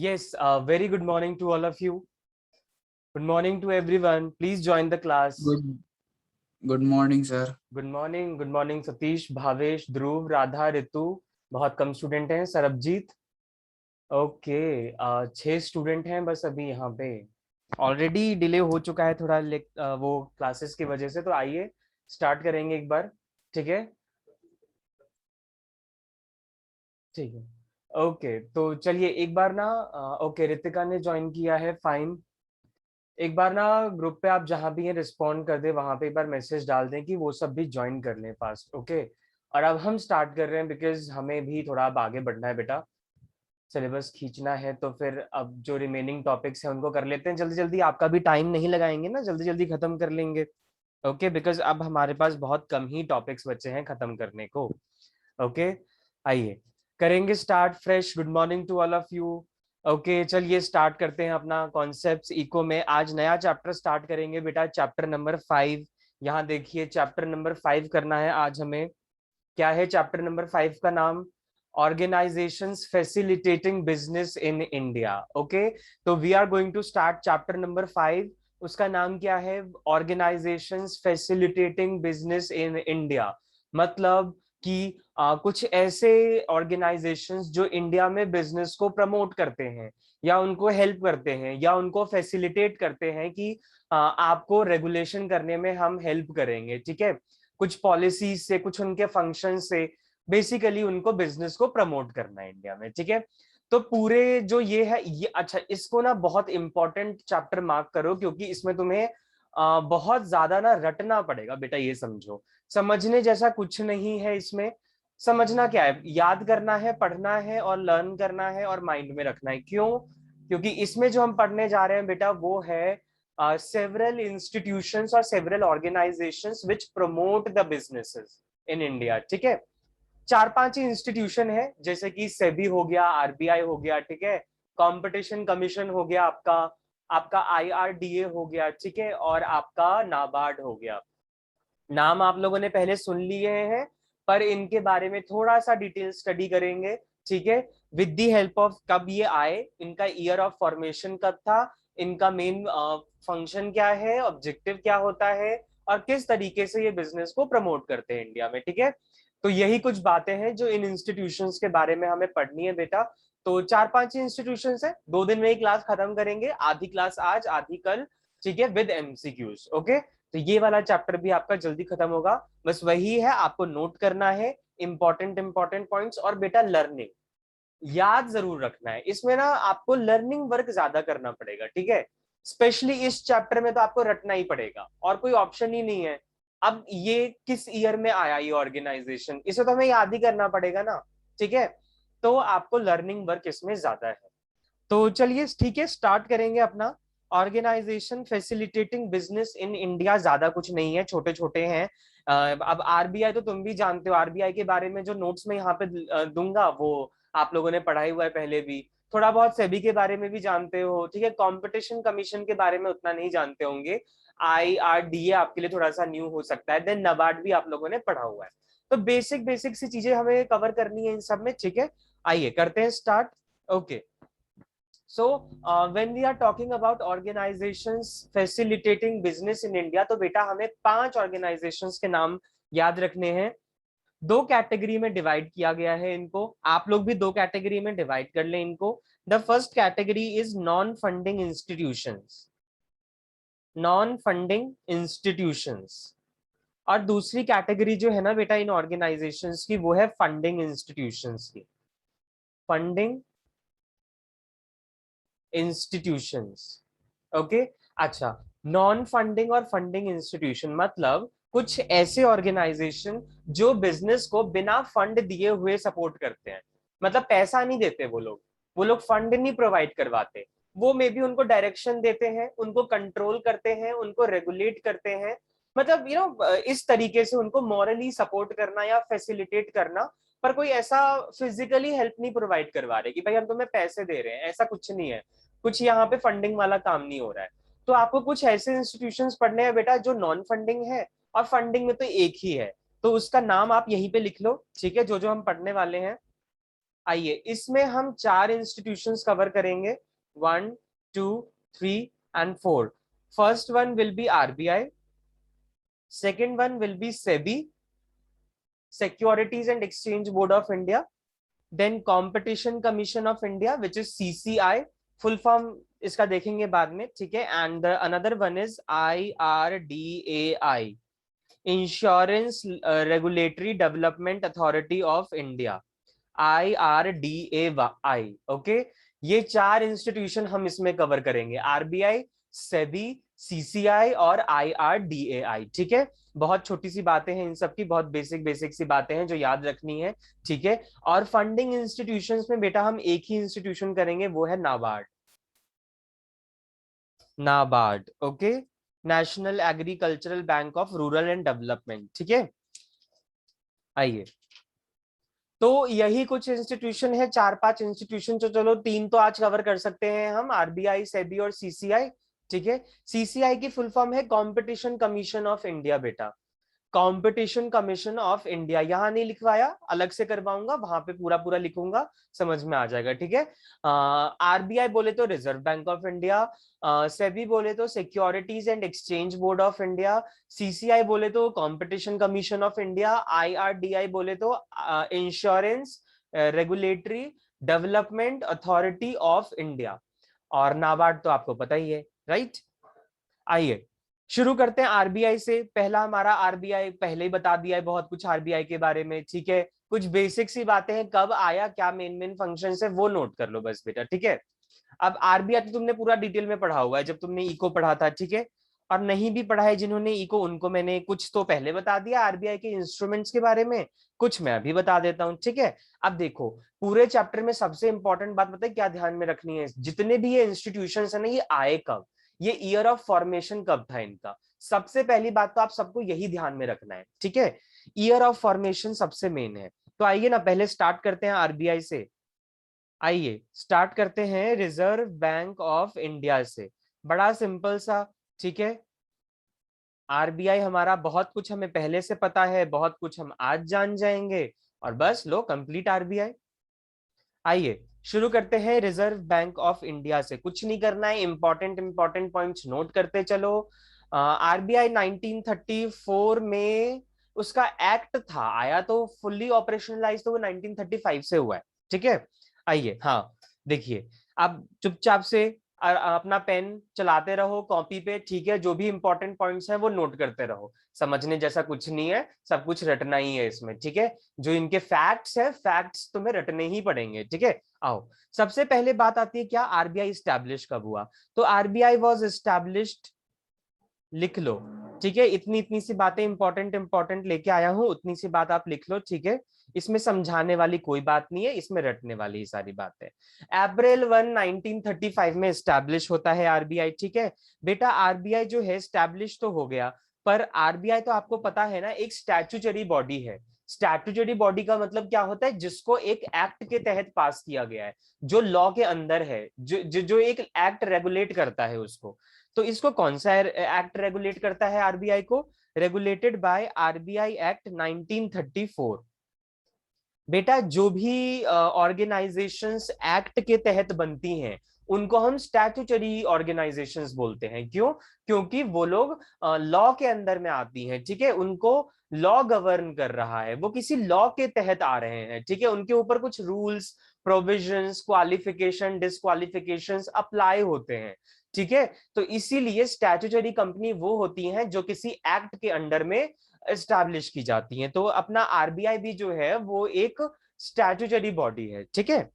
Yes, very good morning to all of you. Good morning to everyone. Please join the class. Good good morning sir. Good morning Satish, Bhavesh, Dhruv, Radha, Ritu. बहुत कम student हैं। Sarabjit. Okay, 6 student हैं बस अभी यहाँ पे। Already delay हो चुका है थोड़ा वो क्लासेस की वजह से। तो आइए स्टार्ट करेंगे एक बार। ठीक है, ठीक है। ओके, तो चलिए एक बार ना। ओके, रितिका ने ज्वाइन किया है, फाइन। एक बार ना ग्रुप पे आप जहां भी हैं रिस्पॉन्ड कर दे, वहां पे एक बार मैसेज डाल दें कि वो सब भी ज्वाइन कर लें फास्ट। ओके, और अब हम स्टार्ट कर रहे हैं बिकॉज हमें भी थोड़ा अब आगे बढ़ना है बेटा। सिलेबस खींचना है, तो फिर अब जो रिमेनिंग टॉपिक्स हैं उनको कर लेते हैं जल्दी जल्दी। आपका भी टाइम नहीं लगाएंगे ना, जल्दी जल्दी खत्म कर लेंगे। ओके, बिकॉज अब हमारे पास बहुत कम ही टॉपिक्स बचे हैं खत्म करने को। ओके, आइए करेंगे start fresh. Good morning to all of you. Okay, चलिए स्टार्ट करते हैं अपना कॉन्सेप्ट्स इको में। आज नया चैप्टर स्टार्ट करेंगे बेटा, चैप्टर नंबर 5। यहाँ देखिए, चैप्टर नंबर 5 करना है आज हमें। क्या है चैप्टर नंबर 5 का नाम? Organisations facilitating business in India. Okay, तो we are going to start chapter number 5। उसका नाम क्या है? Organisations facilitating business in India. मतलब कि कुछ ऐसे ऑर्गेनाइजेशंस जो इंडिया में बिजनेस को प्रमोट करते हैं, या उनको हेल्प करते हैं, या उनको फैसिलिटेट करते हैं कि आपको रेगुलेशन करने में हम हेल्प करेंगे। ठीक है, कुछ पॉलिसीज से, कुछ उनके फंक्शन से बेसिकली उनको बिजनेस को प्रमोट करना है इंडिया में। ठीक है, तो पूरे जो ये है ये, अच्छा इसको ना बहुत इंपॉर्टेंट चैप्टर मार्क करो, क्योंकि इसमें तुम्हें बहुत ज्यादा ना रटना पड़ेगा बेटा। ये समझो, समझने जैसा कुछ नहीं है इसमें। समझना क्या है? याद करना है, पढ़ना है और लर्न करना है और माइंड में रखना है। क्यों? क्योंकि इसमें जो हम पढ़ने जा रहे हैं बेटा वो है several institutions or several organizations which promote the businesses in India। ठीक है, 4-5 ही इंस्टीट्यूशन है, जैसे कि सेबी हो गया, आरबीआई हो गया, ठीक है, कंपटीशन कमीशन हो गया आपका, आपका आईआरडीए हो गया, ठीक है, और आपका नाबार्ड हो गया। नाम आप लोगों ने पहले सुन लिए हैं, पर इनके बारे में थोड़ा सा डिटेल स्टडी करेंगे। ठीक है, विद दी हेल्प ऑफ कब ये आए, इनका ईयर ऑफ फॉर्मेशन कब था, इनका मेन फंक्शन क्या है, ऑब्जेक्टिव क्या होता है, और किस तरीके से ये बिजनेस को प्रमोट करते हैं इंडिया में। ठीक है, तो यही कुछ बातें हैं जो इन इंस्टीट्यूशंस के बारे में हमें पढ़नी है बेटा। तो 4-5 इंस्टीट्यूशंस है, 2 दिन में ही क्लास खत्म करेंगे, आधी क्लास आज आधी कल। ठीक है, विद एमसीक्यूज। ओके, तो ये वाला चैप्टर भी आपका जल्दी खत्म होगा। बस वही है, आपको नोट करना है इंपॉर्टेंट इंपॉर्टेंट पॉइंट्स, और बेटा लर्निंग याद जरूर रखना है। इसमें ना आपको लर्निंग वर्क ज्यादा करना पड़ेगा। ठीक है, स्पेशली इस चैप्टर में तो आपको रटना ही पड़ेगा और कोई ऑप्शन ही नहीं है। अब ये किस ईयर में आया ये ऑर्गेनाइजेशन, इसे तो हमें याद ही करना पड़ेगा ना। ठीक है, तो आपको लर्निंग वर्क इसमें ज्यादा है। तो चलिए ठीक है, स्टार्ट करेंगे अपना। Organisation facilitating business in India, ज्यादा कुछ नहीं है, छोटे छोटे हैं। अब आरबीआई तो तुम भी जानते हो, आरबीआई के बारे में जो नोट्स में यहाँ पे दूंगा वो आप लोगों ने पढ़ा ही हुआ है पहले भी। थोड़ा बहुत सेबी के बारे में भी जानते हो। ठीक है, कंपटीशन कमीशन के बारे में उतना नहीं जानते होंगे। आईआरडीए आपके लिए थोड़ा सा न्यू हो सकता है। देन नबार्ड भी आप लोगों ने पढ़ा हुआ है। तो बेसिक बेसिक सी चीजें हमें कवर करनी है इन सब में। ठीक है, आइए करते हैं start. Okay, so when we are talking about organizations facilitating business in India, तो बेटा हमें 5 ऑर्गेनाइजेशंस के नाम याद रखने हैं। 2 कैटेगरी में डिवाइड किया गया है इनको, आप लोग भी 2 कैटेगरी में डिवाइड कर लें इनको। The first category is non funding institutions, non funding institutions. और दूसरी कैटेगरी जो है ना बेटा इन ऑर्गेनाइजेशंस की, वो है फंडिंग इंस्टीट्यूशंस की, फंडिंग इंस्टीट्यूशंस। ओके, अच्छा, नॉन फंडिंग और फंडिंग इंस्टीट्यूशन मतलब कुछ ऐसे ऑर्गेनाइजेशन जो बिजनेस को बिना फंड दिए हुए सपोर्ट करते हैं। मतलब पैसा नहीं देते वो लोग फंड नहीं प्रोवाइड करवाते। वो मे बी उनको डायरेक्शन देते हैं, उनको कंट्रोल करते हैं, उनको रेगुलेट करते हैं। मतलब इस तरीके से उनको मॉरली सपोर्ट करना या फैसिलिटेट करना, पर कोई ऐसा फिजिकली हेल्प नहीं प्रोवाइड करवा रहे कि भाई हम तुम्हें पैसे दे रहे हैं, ऐसा कुछ नहीं है। कुछ यहाँ पे फंडिंग वाला काम नहीं हो रहा है। तो आपको कुछ ऐसे इंस्टीट्यूशंस पढ़ने हैं बेटा जो नॉन फंडिंग है, और फंडिंग में तो एक ही है। तो उसका नाम आप यहीं पे लिख लो। ठीक है, जो जो हम पढ़ने वाले हैं। आइए इसमें हम 4 इंस्टीट्यूशंस कवर करेंगे, 1 2 3 and 4। First one will be RBI, second one will be SEBI, securities and exchange board of India, then competition commission of India which is CCI, full form इसका देखेंगे बाद में, ठीक है। And another one is IRDAI, insurance regulatory development authority of India, IRDAI। Okay, ये 4 institution हम इसमें cover करेंगे, आरबीआई, सेबी, सीसीआई और IRDAI, ठीक है। बहुत छोटी सी बातें हैं इन सब की, बहुत बेसिक बेसिक सी बातें हैं जो याद रखनी है, ठीक है। और फंडिंग इंस्टीट्यूशंस में बेटा हम एक ही इंस्टीट्यूशन करेंगे, वो है NABARD. NABARD, okay, national agricultural bank of rural and development, ठीक है। आइए, तो यही कुछ इंस्टीट्यूशन है, 4-5 इंस्टीट्यूशन, तो चलो 3 तो आज कवर कर सकते हैं हम, आरबीआई, सेबी और सीसीआई, ठीक है। सीसीआई की फुल फॉर्म है कॉम्पिटिशन कमीशन ऑफ इंडिया बेटा, कंपटीशन कमीशन ऑफ इंडिया। यहां नहीं लिखवाया, अलग से करवाऊंगा, वहां पे पूरा पूरा लिखूंगा, समझ में आ जाएगा, ठीक है। आरबीआई बोले तो reserve bank of India, SEBI बोले तो securities and exchange board of India, CCI बोले तो competition commission of India, IRDAI बोले तो insurance regulatory development authority of India, और नाबार्ड तो आपको पता ही है, राइट। आइए शुरू करते हैं आरबीआई से। पहला हमारा आरबीआई पहले ही बता दिया है बहुत कुछ आरबीआई के बारे में, ठीक है। कुछ बेसिक सी बातें हैं, कब आया, क्या मेन मेन फंक्शन है, वो नोट कर लो बस बेटा, ठीक है। अब आरबीआई तो तुमने पूरा डिटेल में पढ़ा हुआ है जब तुमने इको पढ़ा था, ठीक है। और नहीं भी पढ़ा है जिन्होंने इको, उनको मैंने कुछ तो पहले बता दिया आरबीआई के इंस्ट्रूमेंट्स के बारे में, कुछ मैं अभी बता देता हूं, ठीक है। अब देखो, पूरे चैप्टर में सबसे इंपॉर्टेंट बात बताए क्या ध्यान में रखनी है, जितने भी ये इंस्टीट्यूशन है ना, ये आए कब, ये ईयर ऑफ फॉर्मेशन कब था इनका, सबसे पहली बात तो आप सबको यही ध्यान में रखना है, ठीक है। ईयर ऑफ फॉर्मेशन सबसे मेन है। तो आइए ना पहले स्टार्ट करते हैं आरबीआई से। आइए स्टार्ट करते हैं रिजर्व बैंक ऑफ इंडिया से, बड़ा सिंपल सा, ठीक है। आरबीआई हमारा बहुत कुछ हमें पहले से पता है, बहुत कुछ हम आज जान जाएंगे, और बस लो कंप्लीट आरबीआई। आइए शुरू करते हैं रिजर्व बैंक ऑफ इंडिया से, कुछ नहीं करना है, इंपॉर्टेंट इंपॉर्टेंट पॉइंट्स नोट करते चलो। आरबीआई 1934 में उसका एक्ट था आया, तो फुल्ली ऑपरेशनलाइज तो वो 1935 से हुआ है, ठीक है। आइए, हाँ देखिए, अब चुपचाप से अपना पेन चलाते रहो कॉपी पे, ठीक है, जो भी इंपॉर्टेंट पॉइंट्स हैं वो नोट करते रहो, समझने जैसा कुछ नहीं है, सब कुछ रटना ही है इसमें, ठीक है। जो इनके फैक्ट्स है, फैक्ट्स तुम्हें रटने ही पड़ेंगे, ठीक है। आओ, सबसे पहले बात आती है क्या, आरबीआई स्टैब्लिश कब हुआ। तो आरबीआई वाज एस्टैब्लिश्ड, लिख लो, ठीक है। इतनी इतनी सी बातें इंपॉर्टेंट इंपॉर्टेंट लेके आया हूं, उतनी सी बात आप लिख लो, ठीक है। इसमें समझाने वाली कोई बात नहीं है, इसमें रटने वाली सारी बातें। अप्रैल 1 1935 में स्टैब्लिश होता है आरबीआई, ठीक है। बेटा आरबीआई जो है स्टैब्लिश तो हो गया, पर आरबीआई तो आपको पता है ना एक स्टैट्यूटरी बॉडी है। स्टैट्यूटरी बॉडी का मतलब क्या होता है, जिसको एक एक्ट के तहत पास किया गया है, जो लॉ के अंदर है, जो एक एक्ट रेगुलेट करता है उसको। तो इसको कौन सा एक्ट रेगुलेट करता है आरबीआई को, रेगुलेटेड बाय आरबीआई एक्ट 1934। बेटा जो भी ऑर्गेनाइजेशंस एक्ट के तहत बनती हैं उनको हम स्टैट्यूटरी ऑर्गेनाइजेशंस बोलते हैं, क्यों, क्योंकि वो लोग लॉ के अंदर में आती हैं, ठीक है, उनको लॉ गवर्न कर रहा है, वो किसी लॉ के तहत आ रहे हैं, ठीक है, उनके ऊपर कुछ rules, provisions, qualification, disqualifications apply होते हैं, ठीक है। तो इसीलिए स्टैट्यूटरी कंपनी वो होती हैं जो किसी एक्ट के अंडर में एस्टैब्लिश की जाती हैं। तो अपना आरबीआई भी जो है वो एक स्टैट्यूटरी बॉडी है, ठीक है।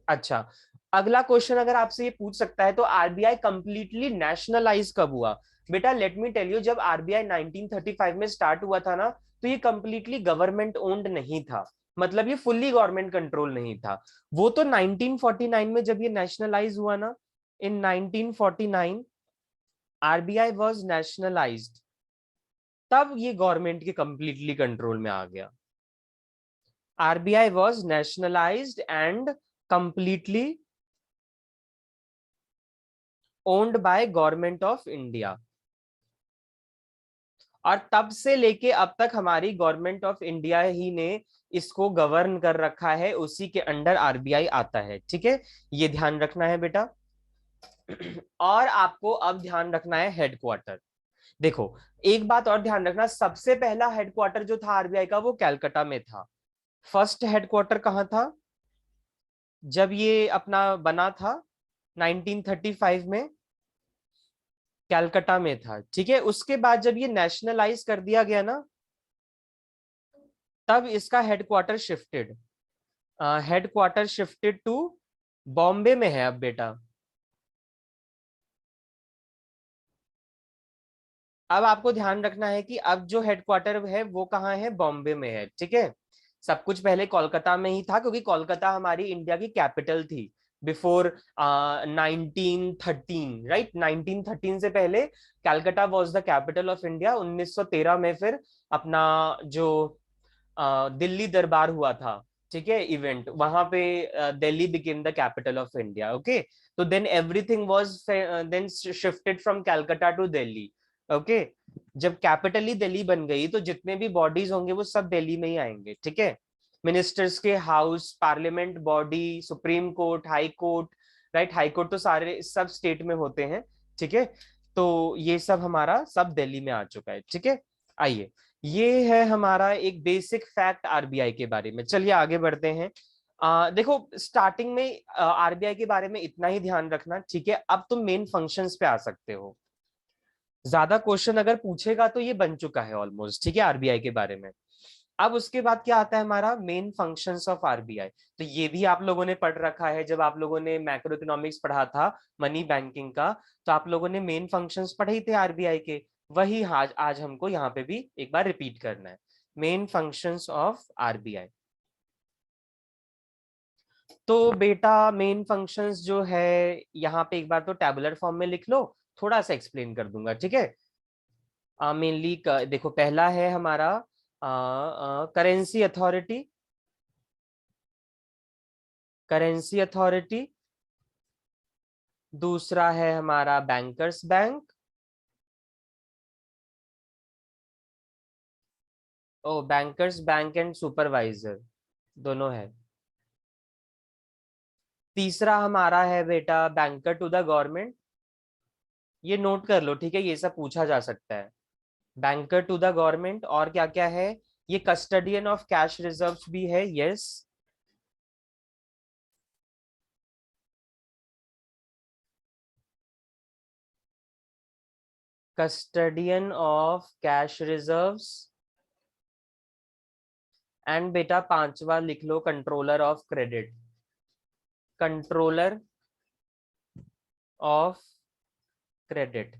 अच्छा, अगला क्वेश्चन अगर आपसे ये पूछ सकता है तो आरबीआई कंप्लीटली नेशनलाइज कब हुआ। बेटा लेट मी टेल यू, जब आरबीआई 1935 में स्टार्ट हुआ था ना, तो ये कंप्लीटली गवर्नमेंट ओन्ड नहीं था, मतलब ये फुल्ली गवर्नमेंट कंट्रोल नहीं था। वो तो 1949 में जब ये नेशनलाइज हुआ ना, इन 1949 आरबीआई वाज नेशनलाइज्ड, तब ये गवर्नमेंट के कंप्लीटली कंट्रोल में आ गया। RBI was nationalised and completely owned by government of India. और तब से लेके अब तक हमारी गवर्नमेंट ऑफ इंडिया ही ने इसको गवर्न कर रखा है, उसी के अंडर आरबीआई आता है। ठीक है, ये ध्यान रखना है बेटा। और आपको अब ध्यान रखना है हेडक्वार्टर। देखो, एक बात और ध्यान रखना, सबसे पहला हेडक्वार्टर जो था आरबीआई का वो कलकत्ता में था। फर्स्ट हेडक्वार्टर कहाँ था जब ये अपना बना था 1935 में? कलकत्ता में था। ठीक है, उसके बाद जब ये नेशनलाइज कर दिया गया ना, तब इसका हेडक्वार्टर शिफ्टेड टू बॉम्बे में है अब बेटा। अब आपको ध्यान रखना है कि अब जो हेडक्वार्टर है वो कहाँ है, बॉम्बे में है। ठीक है, सब कुछ पहले कोलकाता में ही था, क्योंकि कोलकाता हमारी इंडिया की कैपिटल थी बिफोर 1913, राइट। 1913 से पहले Calcutta was the capital of India. 1913 में फिर अपना जो दिल्ली दरबार हुआ था, ठीक है, इवेंट, वहां पे Delhi became the capital of India. Okay, तो then everything was then shifted from Calcutta to Delhi. Okay, जब कैपिटल ही दिल्ली बन गई तो जितने भी बॉडीज होंगे वो सब दिल्ली में ही आएंगे। ठीक है, मिनिस्टर्स के house, parliament body, supreme court, high court, right. High court तो सारे सब स्टेट में होते हैं। ठीक है, तो ये सब हमारा सब दिल्ली में आ चुका है। ठीक है, आइए, ये है हमारा एक बेसिक फैक्ट आरबीआई के बारे में। चलिए आगे बढ़ते हैं। देखो, स्टार्टिंग में आरबीआई के बारे में इतना ही ध्यान रखना। ठीक है, अब तुम मेन फंक्शंस पे आ सकते हो। ज्यादा क्वेश्चन अगर पूछेगा तो ये बन चुका है ऑलमोस्ट। ठीक है, आरबीआई के बारे में। अब उसके बाद क्या आता है हमारा मेन फंक्शंस ऑफ आरबीआई। तो ये भी आप लोगों ने पढ़ रखा है जब आप लोगों ने मैक्रो इकोनॉमिक्स पढ़ा था, मनी बैंकिंग का। तो आप लोगों ने मेन फंक्शंस पढ़े ही थे आरबीआई के। वही आज हमको यहाँ पे भी एक बार रिपीट करना है, मेन फंक्शंस ऑफ आरबीआई। तो बेटा मेन फंक्शंस जो है यहाँ पे एक बार तो टैबुलर फॉर्म में लिख लो, थोड़ा सा एक्सप्लेन कर दूंगा। ठीक है, मेनली देखो, पहला है हमारा करेंसी अथॉरिटी, करेंसी अथॉरिटी। दूसरा है हमारा bankers bank. Oh, bankers bank and supervisor दोनों है। तीसरा हमारा है बेटा बैंकर टू द गवर्नमेंट। ये नोट कर लो, ठीक है, ये सब पूछा जा सकता है। बैंकर टू द गवर्नमेंट, और क्या क्या है, ये कस्टडियन ऑफ कैश रिजर्व्स भी है, yes. Custodian of cash reserves. And बेटा पांचवा लिख लो controller of credit, controller of credit.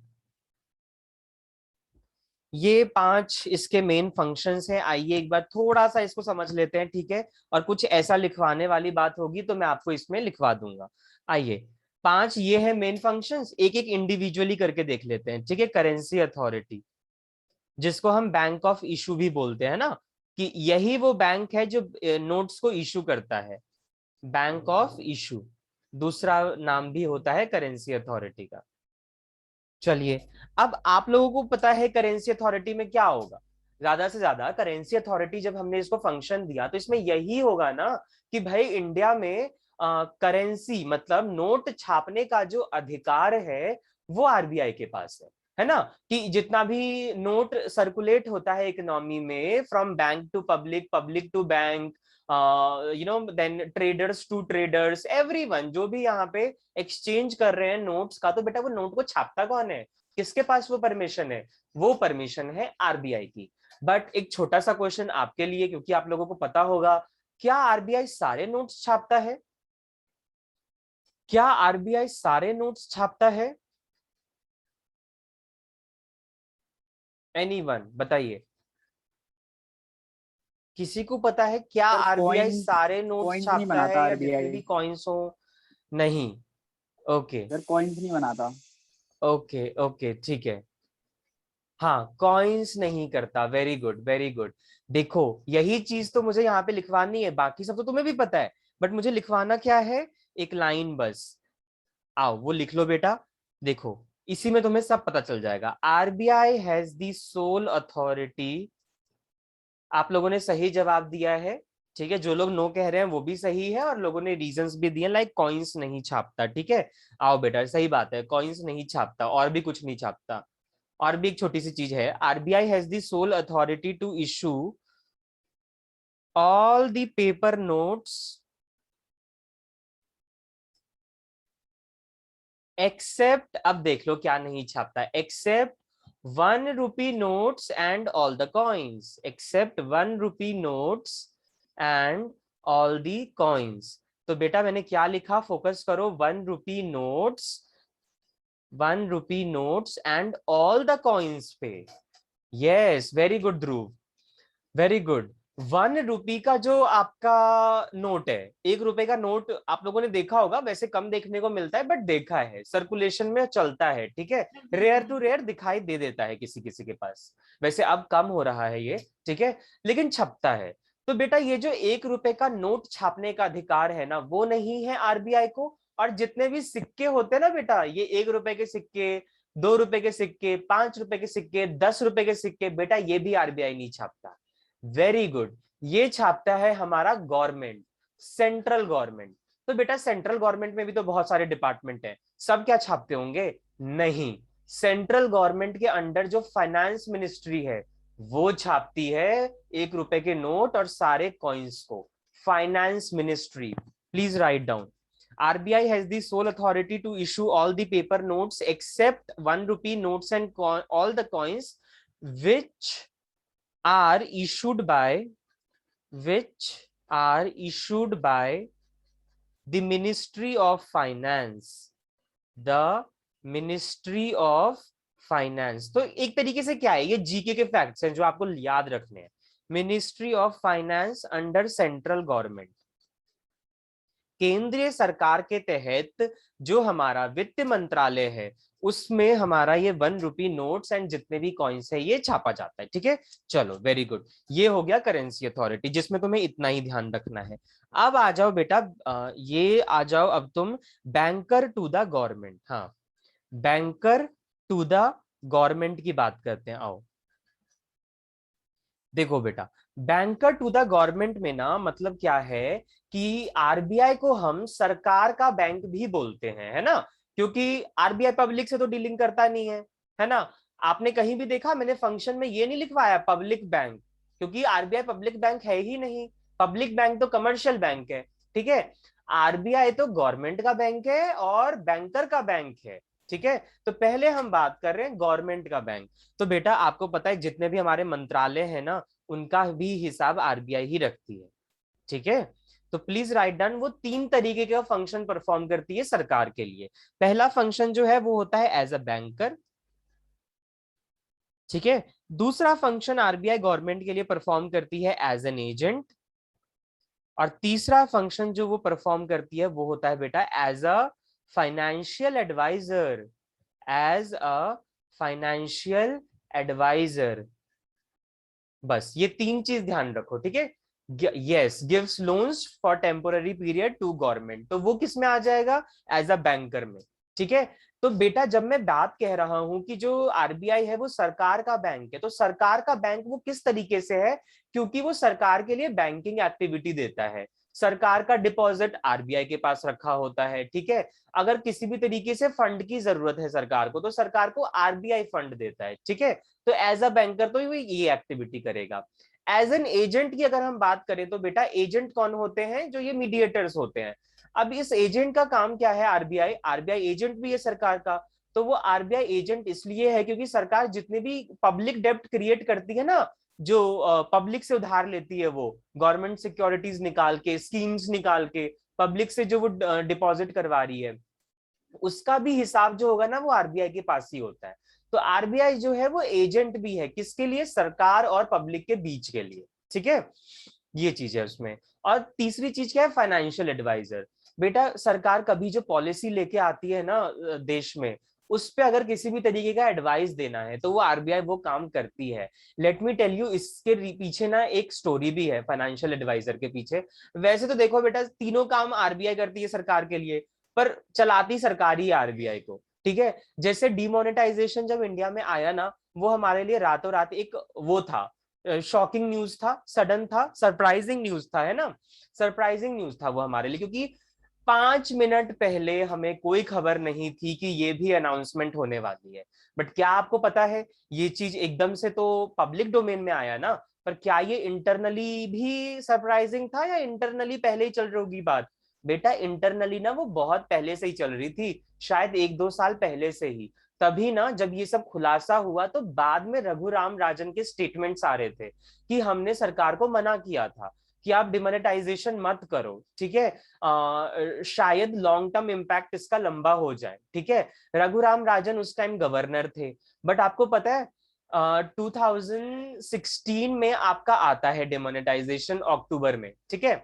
ये पांच इसके मेन फंक्शंस हैं। आइए एक बार थोड़ा सा इसको समझ लेते हैं। ठीक है, और कुछ ऐसा लिखवाने वाली बात होगी तो मैं आपको इसमें लिखवा दूंगा। आइए, पांच ये है मेन फंक्शंस, एक एक इंडिविजुअली करके देख लेते हैं। ठीक है, करेंसी अथॉरिटी, जिसको हम बैंक ऑफ इशू भी बोलते हैं ना, कि यही वो बैंक है जो नोट्स को इशू करता है, बैंक ऑफ इशू। दूसरा नाम भी होता है करेंसी अथॉरिटी का। चलिए, अब आप लोगों को पता है करेंसी अथॉरिटी में क्या होगा। ज्यादा से ज्यादा करेंसी अथॉरिटी जब हमने इसको फंक्शन दिया तो इसमें यही होगा ना कि भाई इंडिया में करेंसी मतलब नोट छापने का जो अधिकार है वो आरबीआई के पास है ना। कि जितना भी नोट सर्कुलेट होता है इकोनॉमी में, from bank to public, public to bank, then traders to traders, everyone जो भी यहाँ पे एक्सचेंज कर रहे हैं नोट्स का, तो बेटा वो नोट को छापता कौन है, किसके पास वो परमिशन है? वो परमिशन है आरबीआई की। बट एक छोटा सा क्वेश्चन आपके लिए, क्योंकि आप लोगों को पता होगा, क्या आरबीआई सारे नोट्स छापता है? क्या आरबीआई सारे नोट्स छापता है? एनीवन बताइए, किसी को पता है क्या सर आरबीआई कॉइन सारे नोट्स कॉइन्स नहीं छापता बनाता है या जितने आरबीआई। भी कॉइन्स हो? नहीं। ओके, सर कॉइन्स नहीं बनाता। ओके, ओके, ठीक है। हाँ, कॉइन्स नहीं करता। Very good, very good. देखो, यही चीज तो मुझे यहाँ पे लिखवानी है, बाकी सब तो तुम्हें भी पता है, बट मुझे लिखवाना क्या है, एक लाइन बस। आओ वो लिख लो बेटा। देखो, इसी में तुम्हें सब पता चल जाएगा। RBI has the sole authority, आप लोगों ने सही जवाब दिया है, ठीक है। जो लोग नो कह रहे हैं वो भी सही है, और लोगों ने रीजंस भी दिए, लाइक कॉइन्स नहीं छापता, ठीक है। आओ बेटा, सही बात है, कॉइन्स नहीं छापता, और भी कुछ नहीं छापता। और भी एक छोटी सी चीज है, RBI has the sole authority to issue all the paper notes except, अब देख लो क्या नहीं छापता, except 1 rupee notes and all the coins, except 1 rupee notes and all the coins. तो बेटा मैंने क्या लिखा, फोकस करो, 1 rupee notes, 1 rupee notes and all the coins पे। Yes, very good Dhruv, very good. 1 rupee का जो आपका नोट है, 1 रुपए का नोट आप लोगों ने देखा होगा, वैसे कम देखने को मिलता है, बट देखा है, सर्कुलेशन में चलता है, ठीक है। रेयर टू रेयर दिखाई दे देता है किसी किसी के पास, वैसे अब कम हो रहा है ये, ठीक है, लेकिन छपता है। तो बेटा ये जो 1 रुपए का नोट छापने का अधिकार है ना, वो नहीं है आरबीआई को। और जितने भी सिक्के होते हैं ना बेटा, ये 1 रुपए के सिक्के, 2 रुपए के सिक्के, 5 रुपए के सिक्के, 10 रुपए के सिक्के, बेटा ये भी आरबीआई नहीं छापता। वेरी गुड, ये छापता है हमारा गवर्नमेंट, सेंट्रल गवर्नमेंट। तो बेटा सेंट्रल गवर्नमेंट में भी तो बहुत सारे डिपार्टमेंट हैं, सब क्या छापते होंगे? नहीं, सेंट्रल गवर्नमेंट के अंडर जो फाइनेंस मिनिस्ट्री है वो छापती है 1 रुपए के नोट और सारे कॉइन्स को, finance ministry. Please write down, RBI has the sole authority to issue all the paper notes except 1 rupee notes and all the coins which are issued by the Ministry of Finance, the Ministry of Finance। तो एक तरीके से क्या है, ये GK के facts हैं जो आपको याद रखने हैं। Ministry of finance under central government, केंद्रीय सरकार के तहत जो हमारा वित्त मंत्रालय है, उसमें हमारा ये 1 रुपी नोट्स एंड जितने भी कॉइन्स है ये छापा जाता है, ठीक है। चलो वेरी गुड, ये हो गया करेंसी अथॉरिटी, जिसमें तुम्हें इतना ही ध्यान रखना है। अब आ जाओ बेटा, ये आ जाओ अब तुम बैंकर टू द गवर्नमेंट। हाँ, बैंकर टू द गवर्नमेंट की बात करते हैं, आओ। देखो बेटा, बैंकर टू द गवर्नमेंट में ना मतलब क्या है कि आरबीआई को हम सरकार का बैंक भी बोलते हैं, है ना, क्योंकि आरबीआई पब्लिक से तो डीलिंग करता नहीं है ना। आपने कहीं भी देखा, मैंने फंक्शन में ये नहीं लिखवाया पब्लिक बैंक, क्योंकि आरबीआई पब्लिक बैंक है ही नहीं, पब्लिक बैंक तो कमर्शियल बैंक है, ठीक है। आरबीआई तो गवर्नमेंट का बैंक है और बैंकर का बैंक है, ठीक है। तो पहले हम बात कर रहे हैं गवर्नमेंट का बैंक। तो बेटा आपको पता है जितने भी हमारे मंत्रालय है ना, उनका भी हिसाब आरबीआई ही रखती है, ठीक है। तो प्लीज राइट डाउन, वो 3 तरीके का फंक्शन परफॉर्म करती है सरकार के लिए। पहला फंक्शन जो है वो होता है एज अ बैंकर, ठीक है। दूसरा फंक्शन आरबीआई गवर्नमेंट के लिए परफॉर्म करती है एज एन एजेंट, और तीसरा फंक्शन जो वो परफॉर्म करती है वो होता है बेटा as a financial adviser, as a financial adviser. बस ये 3 चीज ध्यान रखो, ठीक है। Yes, gives loans for temporary period to government, तो वो किस में आ जाएगा? एज अ बैंकर में, ठीक है। तो बेटा जब मैं बात कह रहा हूं कि जो आरबीआई है वो सरकार का बैंक है, तो सरकार का बैंक वो किस तरीके से है? क्योंकि वो सरकार के लिए बैंकिंग एक्टिविटी देता है, सरकार का डिपॉजिट आरबीआई के पास रखा होता है, ठीक है। अगर किसी भी तरीके से फंड की जरूरत है सरकार को, तो सरकार को आरबीआई फंड देता है, ठीक है। तो एज अ बैंकर तो ये एक्टिविटी करेगा। एज एन एजेंट की अगर हम बात करें तो बेटा एजेंट कौन होते हैं? जो ये मीडिएटर्स होते हैं। अब इस एजेंट का काम क्या है? आरबीआई, आरबीआई एजेंट भी है सरकार का। तो वो आरबीआई एजेंट इसलिए है क्योंकि सरकार जितने भी पब्लिक डेब्ट क्रिएट करती है ना, जो पब्लिक से उधार लेती है, वो गवर्नमेंट सिक्योरिटीज निकाल के, स्कीम्स निकाल के पब्लिक से जो वो डिपॉजिट करवा रही है, उसका भी हिसाब जो होगा ना वो आरबीआई के पास ही होता है। तो आरबीआई जो है वो एजेंट भी है, किसके लिए? सरकार और पब्लिक के बीच के लिए, ठीक है। ये चीज है उसमें। और तीसरी चीज क्या है? Financial adviser. बेटा सरकार कभी जो पॉलिसी लेके आती है ना देश में, उस पे अगर किसी भी तरीके का एडवाइस देना है तो वो आरबीआई वो काम करती है। लेट मी टेल यू, इसके पीछे ना एक स्टोरी भी है फाइनेंशियल एडवाइजर के पीछे। वैसे तो देखो बेटा, तीनों काम आरबीआई करती है सरकार के लिए, पर चलाती सरकार ही आरबीआई को। ठीक है, जैसे डिमोनेटाइजेशन जब इंडिया में आया ना, वो हमारे लिए रातों रात एक वो था, शॉकिंग न्यूज था, सडन था, सरप्राइजिंग न्यूज था, है ना, सरप्राइजिंग न्यूज था वो हमारे लिए, क्योंकि 5 मिनट पहले हमें कोई खबर नहीं थी कि ये भी अनाउंसमेंट होने वाली है। बट क्या आपको पता है, ये चीज एकदम से तो पब्लिक डोमेन में आया ना, पर क्या ये इंटरनली भी सरप्राइजिंग था या इंटरनली पहले ही चल रही होगी बात? बेटा इंटरनली ना वो बहुत पहले से ही चल रही थी, शायद 1-2 साल पहले से ही। तभी ना जब ये सब खुलासा हुआ तो बाद में रघुराम राजन के स्टेटमेंट्स आ रहे थे कि हमने सरकार को मना किया था कि आप डिमोनेटाइजेशन मत करो, ठीक है, शायद लॉन्ग टर्म इम्पैक्ट इसका लंबा हो जाए, ठीक है। रघुराम राजन उस टाइम गवर्नर थे। बट आपको पता है 2016 में आपका आता है डिमोनेटाइजेशन अक्टूबर में, ठीक है,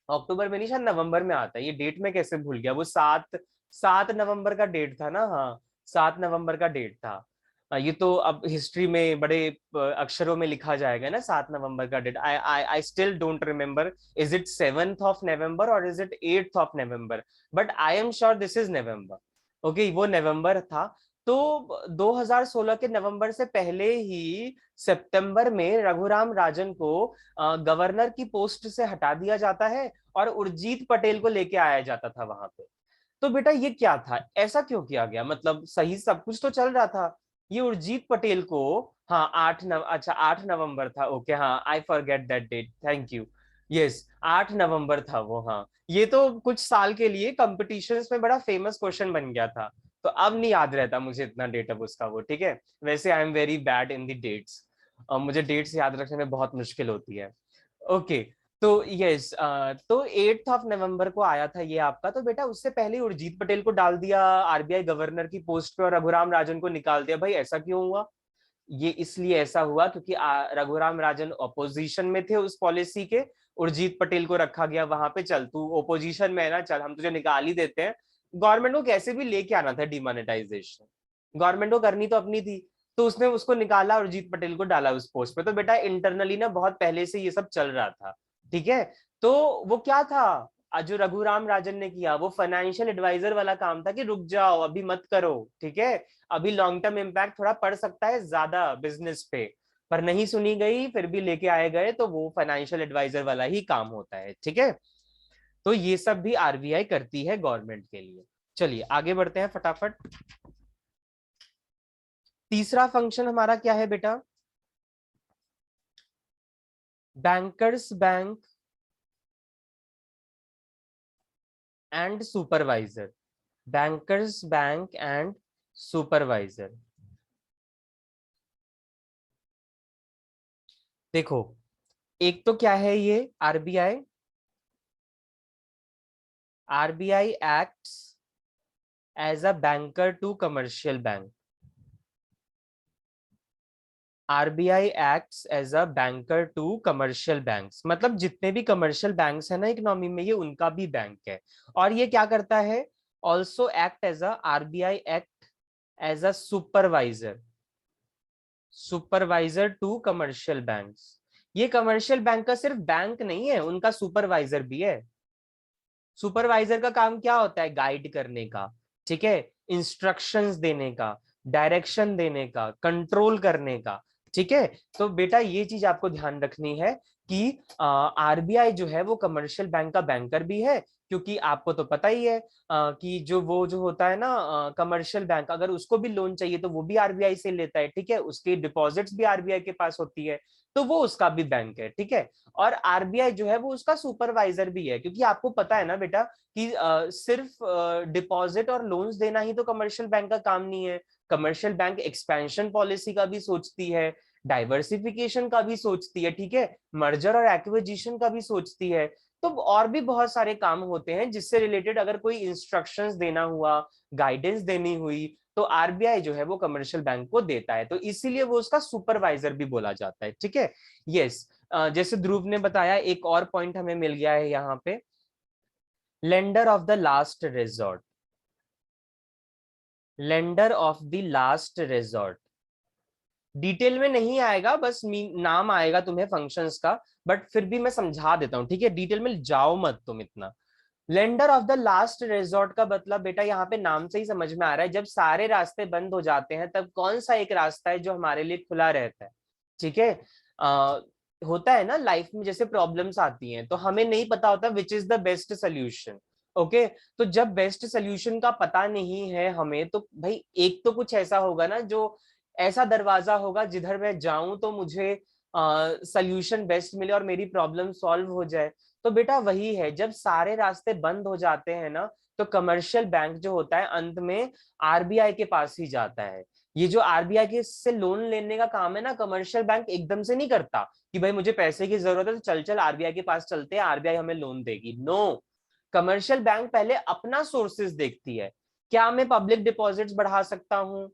अक्टूबर में नहीं शायद नवंबर में आता है, ये डेट में कैसे भूल गया, वो 7 नवंबर का डेट था ना, हाँ 7 नवंबर का डेट था। ये तो अब हिस्ट्री में बड़े अक्षरों में लिखा जाएगा ना, 7 नवंबर का date. I I I still don't remember, is it 7th of November और is it 8th of November, but I am sure this is November. Okay, वो नवंबर था। तो 2016 के नवंबर से पहले ही सितंबर में रघुराम राजन को गवर्नर की पोस्ट से हटा दिया जाता है और उर्जित पटेल को लेके आया जाता था वहां पे। तो बेटा ये क्या था, ऐसा क्यों किया गया, मतलब सही सब कुछ तो चल रहा था। ये उर्जित पटेल को, हाँ 8 नवंबर था, ओके, हाँ I forget that date, thank you. Yes, 8 नवंबर था वो, हाँ। ये तो कुछ साल के लिए कंपटीशंस में बड़ा फेमस क्वेश्चन बन गया था, तो अब नहीं याद रहता मुझे इतना डेट अब उसका, वो ठीक है। वैसे I am very bad in the dates, मुझे डेट्स याद रखने में बहुत मुश्किल होती है। ओके, तो यस, तो 8th of November को आया था ये आपका। तो बेटा उससे पहले उर्जित पटेल को डाल दिया आरबीआई गवर्नर की पोस्ट पे और रघुराम राजन को निकाल दिया, भाई ऐसा क्यों हुआ? ये इसलिए ऐसा हुआ क्योंकि रघुराम राजन ऑपोजिशन में थे उस पॉलिसी के, उर्जित पटेल को रखा गया वहां पे, चल तू ओपोजिशन में है ना, चल हम तुझे निकाल ही देते हैं। गवर्नमेंट को कैसे भी लेके आना था डिमोनेटाइजेशन, गवर्नमेंट को करनी तो अपनी थी, तो उसने उसको निकाला और उर्जित पटेल को डाला उस पोस्ट पे। तो बेटा इंटरनली ना बहुत पहले से ये सब चल रहा था, ठीक है। तो वो क्या था, जो रघुराम राजन ने किया वो फाइनेंशियल एडवाइजर वाला काम था कि रुक जाओ अभी मत करो, ठीक है, अभी लॉन्ग टर्म इम्पैक्ट थोड़ा पड़ सकता है ज्यादा बिजनेस पे। पर नहीं सुनी गई, फिर भी लेके आए गए, तो वो फाइनेंशियल एडवाइजर वाला ही काम होता है, ठीक है। तो ये सब भी आरबीआई करती है गवर्नमेंट के लिए। चलिए आगे बढ़ते हैं फटाफट। तीसरा फंक्शन हमारा क्या है बेटा, bankers bank and supervisor, bankers bank and supervisor. देखो, एक तो क्या है ये RBI, RBI acts as a banker to commercial bank, RBI acts as a banker to commercial banks, मतलब जितने भी कमर्शियल बैंक्स है ना इकोनॉमी में, ये उनका भी बैंक है। और ये क्या करता है, also act as a, RBI act as a supervisor, supervisor to commercial banks. ये कमर्शियल बैंक का सिर्फ बैंक नहीं है, उनका सुपरवाइजर भी है। सुपरवाइजर का काम क्या होता है, गाइड करने का, ठीक है, इंस्ट्रक्शंस देने का, डायरेक्शन देने का, कंट्रोल करने का, ठीक है। तो बेटा ये चीज आपको ध्यान रखनी है कि आरबीआई जो है वो कमर्शियल बैंक का बैंकर भी है, क्योंकि आपको तो पता ही है कि जो होता है ना कमर्शियल बैंक, अगर उसको भी लोन चाहिए तो वो भी आरबीआई से लेता है, ठीक है, उसकी डिपॉजिट्स भी आरबीआई के पास होती है, तो वो उसका भी बैंक है, ठीक है। और आरबीआई जो है वो उसका सुपरवाइजर भी है, क्योंकि आपको पता है ना बेटा कि सिर्फ डिपॉजिट और लोन्स देना ही तो कमर्शियल बैंक का काम नहीं है। कमर्शियल बैंक एक्सपेंशन पॉलिसी का भी सोचती है, डाइवर्सिफिकेशन का भी सोचती है, ठीक है, मर्जर और एक्विजिशन का भी सोचती है। तो और भी बहुत सारे काम होते हैं जिससे रिलेटेड अगर कोई इंस्ट्रक्शंस देना हुआ, गाइडेंस देनी हुई, तो आरबीआई जो है वो कमर्शियल बैंक को देता है, तो इसीलिए वो उसका सुपरवाइजर भी बोला जाता है, ठीक है। यस, जैसे ध्रुव ने बताया, एक और पॉइंट हमें मिल गया है यहाँ पे, lender of the last resort, lender of the last resort. Detail में नहीं आएगा, बस नाम आएगा तुम्हें फंक्शंस का, बट फिर भी मैं समझा देता हूं, ठीक है, डिटेल में जाओ मत तुम इतना। Lender of the last resort का मतलब बेटा यहाँ पे नाम से ही समझ में आ रहा है, जब सारे रास्ते बंद हो जाते हैं तब कौन सा एक रास्ता है जो हमारे लिए खुला रहता है। ठीक है, होता है ना लाइफ में, जैसे प्रॉब्लम्स आती हैं तो हमें नहीं पता होता which is the best solution. Okay, तो जब बेस्ट सोल्यूशन का पता नहीं है हमें, तो भाई एक तो कुछ ऐसा होगा ना, जो ऐसा दरवाजा होगा जिधर मैं जाऊं तो मुझे सोल्यूशन बेस्ट मिले और मेरी प्रॉब्लम सॉल्व हो जाए। तो बेटा वही है, जब सारे रास्ते बंद हो जाते हैं ना, तो कमर्शियल बैंक जो होता है अंत में आरबीआई के पास ही जाता है। ये जो आरबीआई के से लोन लेने का काम है ना, कमर्शियल बैंक एकदम से नहीं करता कि भाई मुझे पैसे की जरूरत है तो चल चल आरबीआई के पास चलते हैं, आरबीआई हमें लोन देगी। नो, कमर्शियल बैंक पहले अपना सोर्सेज देखती है। क्या मैं पब्लिक डिपॉजिट्स बढ़ा सकता हूँ,